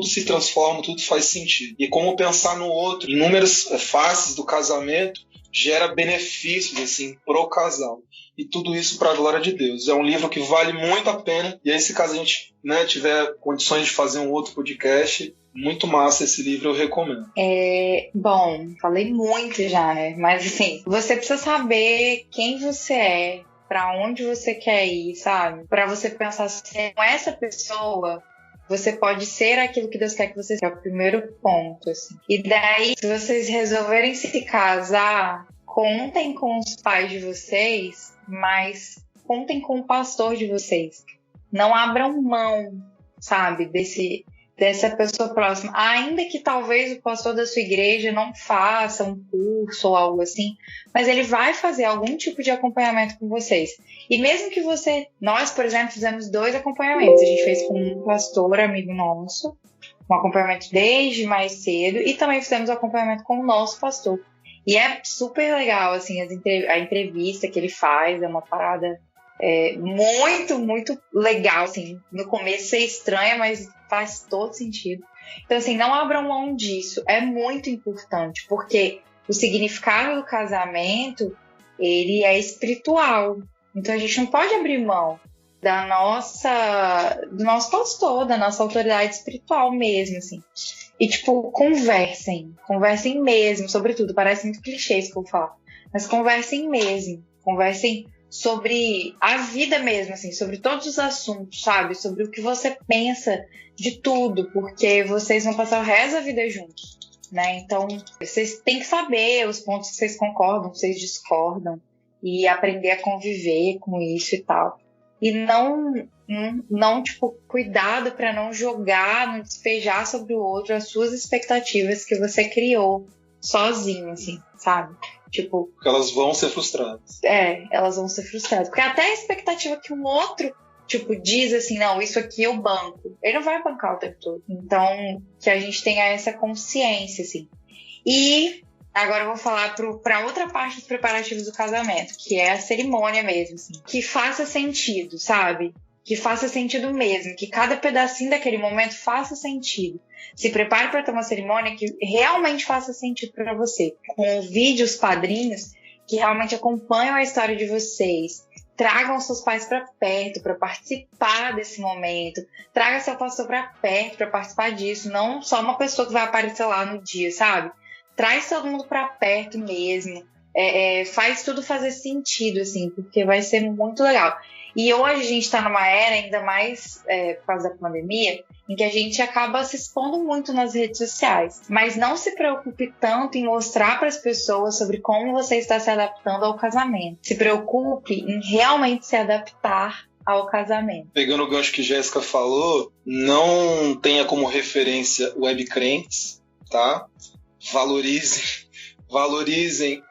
se transforma, tudo faz sentido. E como pensar no outro, inúmeras faces do casamento, gera benefícios assim pro casal. E tudo isso para a glória de Deus. É um livro que vale muito a pena. E aí, se caso a gente, né, tiver condições de fazer um outro podcast, muito massa esse livro, eu recomendo. Bom, falei muito já, né? Mas assim, você precisa saber quem você é, pra onde você quer ir, sabe? Pra você pensar assim, com essa pessoa, você pode ser aquilo que Deus quer que você seja. É o primeiro ponto, assim. E daí, se vocês resolverem se casar, contem com os pais de vocês, mas contem com o pastor de vocês. Não abram mão, sabe, dessa pessoa próxima. Ainda que talvez o pastor da sua igreja não faça um curso ou algo assim, mas ele vai fazer algum tipo de acompanhamento com vocês. E mesmo que nós, por exemplo, fizemos 2 acompanhamentos. A gente fez com um pastor amigo nosso, um acompanhamento desde mais cedo, e também fizemos acompanhamento com o nosso pastor. E é super legal, assim, a entrevista que ele faz é uma parada muito, muito legal, assim. No começo é estranha, mas faz todo sentido. Então, assim, não abram mão disso. É muito importante, porque o significado do casamento, ele é espiritual. Então, a gente não pode abrir mão do nosso pastor, da nossa autoridade espiritual mesmo, assim. E, tipo, conversem mesmo, sobretudo. Parece muito clichê isso que eu vou falar, mas conversem mesmo. Conversem sobre a vida mesmo, assim, sobre todos os assuntos, sabe? Sobre o que você pensa de tudo, porque vocês vão passar o resto da vida juntos, né? Então, vocês têm que saber os pontos que vocês concordam, que vocês discordam, e aprender a conviver com isso e tal. E não tipo, cuidado para não jogar, não despejar sobre o outro as suas expectativas que você criou sozinho, assim, sabe? Tipo, porque elas vão ser frustradas. Elas vão ser frustradas. Porque até a expectativa que um outro, tipo, diz assim, não, isso aqui eu banco. Ele não vai bancar o tempo todo. Então, que a gente tenha essa consciência, assim. E agora eu vou falar para outra parte dos preparativos do casamento, que é a cerimônia mesmo, assim. Que faça sentido, sabe? Que faça sentido mesmo. Que cada pedacinho daquele momento faça sentido. Se prepare para ter uma cerimônia que realmente faça sentido para você. Convide os padrinhos que realmente acompanham a história de vocês. Tragam seus pais para perto para participar desse momento. Traga seu pastor para perto para participar disso. Não só uma pessoa que vai aparecer lá no dia, sabe? Traz todo mundo para perto mesmo. Faz tudo fazer sentido, assim, porque vai ser muito legal. E hoje a gente está numa era, ainda mais por causa da pandemia, em que a gente acaba se expondo muito nas redes sociais. Mas não se preocupe tanto em mostrar para as pessoas sobre como você está se adaptando ao casamento. Se preocupe em realmente se adaptar ao casamento. Pegando o gancho que Jéssica falou, não tenha como referência webcrentes, tá? Valorizem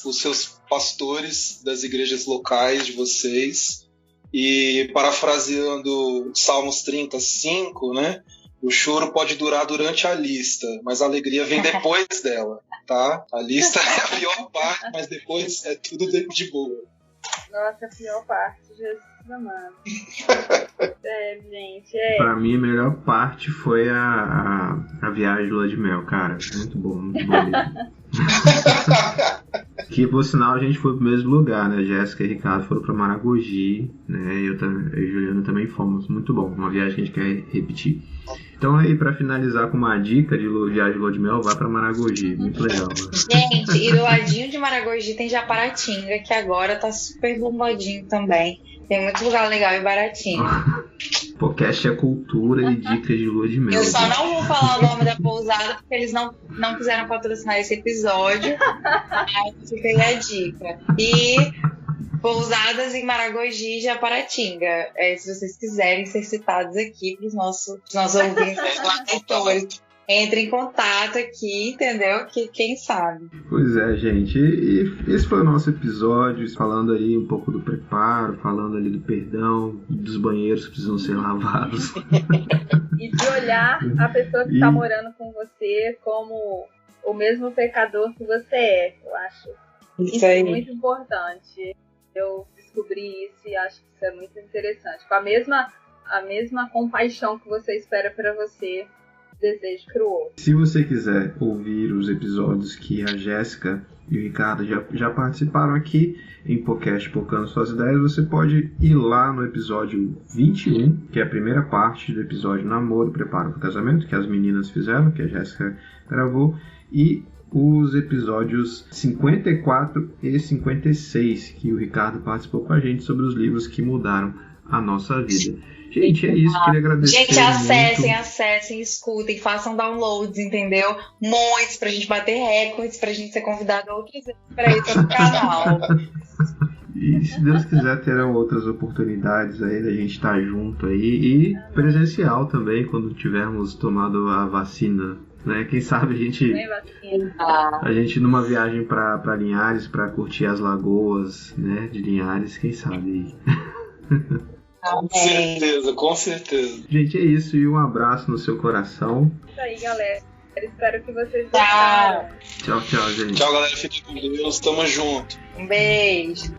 os seus pastores das igrejas locais de vocês. E parafraseando Salmos 35, né? O choro pode durar durante a lista, mas a alegria vem depois dela, tá? A lista é a pior parte, mas depois é tudo de boa. Nossa, a pior parte, Jesus amado. Gente, Pra mim, a melhor parte foi a viagem de lua de mel, cara. Muito bom mesmo. Que, por sinal, a gente foi pro mesmo lugar, né? Jéssica e Ricardo foram pra Maragogi, né? Eu e Juliana também fomos. Muito bom. Uma viagem que a gente quer repetir. Então, aí, pra finalizar com uma dica de viagem de lua de mel, vai pra Maragogi. Muito legal. Gente, e do ladinho de Maragogi tem Japaratinga, que agora tá super bombadinho também. Tem muito lugar legal e baratinho. Podcast é cultura e dicas de lua de mel. Eu só não vou falar o nome da pousada porque eles não quiseram patrocinar esse episódio. Aí fica aí a dica. E pousadas em Maragogi e Japaratinga. Se vocês quiserem ser citados aqui para os nossos ouvintes, entre em contato aqui, entendeu? Que quem sabe. Pois é, gente. E esse foi o nosso episódio, falando aí um pouco do preparo, falando ali do perdão, dos banheiros que precisam ser lavados. E de olhar a pessoa que está morando com você como o mesmo pecador que você é. Eu acho isso aí muito importante. Eu descobri isso e acho que isso é muito interessante. Com a mesma compaixão que você espera para você, desejo para o outro. Se você quiser ouvir os episódios que a Jéssica e o Ricardo já participaram aqui em podcast Pocando Suas Ideias, você pode ir lá no episódio 21, que é a primeira parte do episódio Namoro, Preparo para o Casamento, que as meninas fizeram, que a Jéssica gravou, e os episódios 54 e 56, que o Ricardo participou com a gente sobre os livros que mudaram a nossa vida. Gente, é isso, queria agradecer. Gente, acessem, escutem, façam downloads, entendeu? Muitos, pra gente bater recordes, pra gente ser convidado a outras vezes pra ir pro canal. E se Deus quiser, terão outras oportunidades aí da gente estar junto aí, e presencial também, quando tivermos tomado a vacina, né? Quem sabe a gente numa viagem pra Linhares, pra curtir as lagoas, né, de Linhares, quem sabe aí. Com certeza. Gente, é isso, e um abraço no seu coração. Isso aí, galera. Espero que vocês gostaram. Tchau, gente. Tchau, galera. Fiquem com Deus. Tamo junto. Um beijo.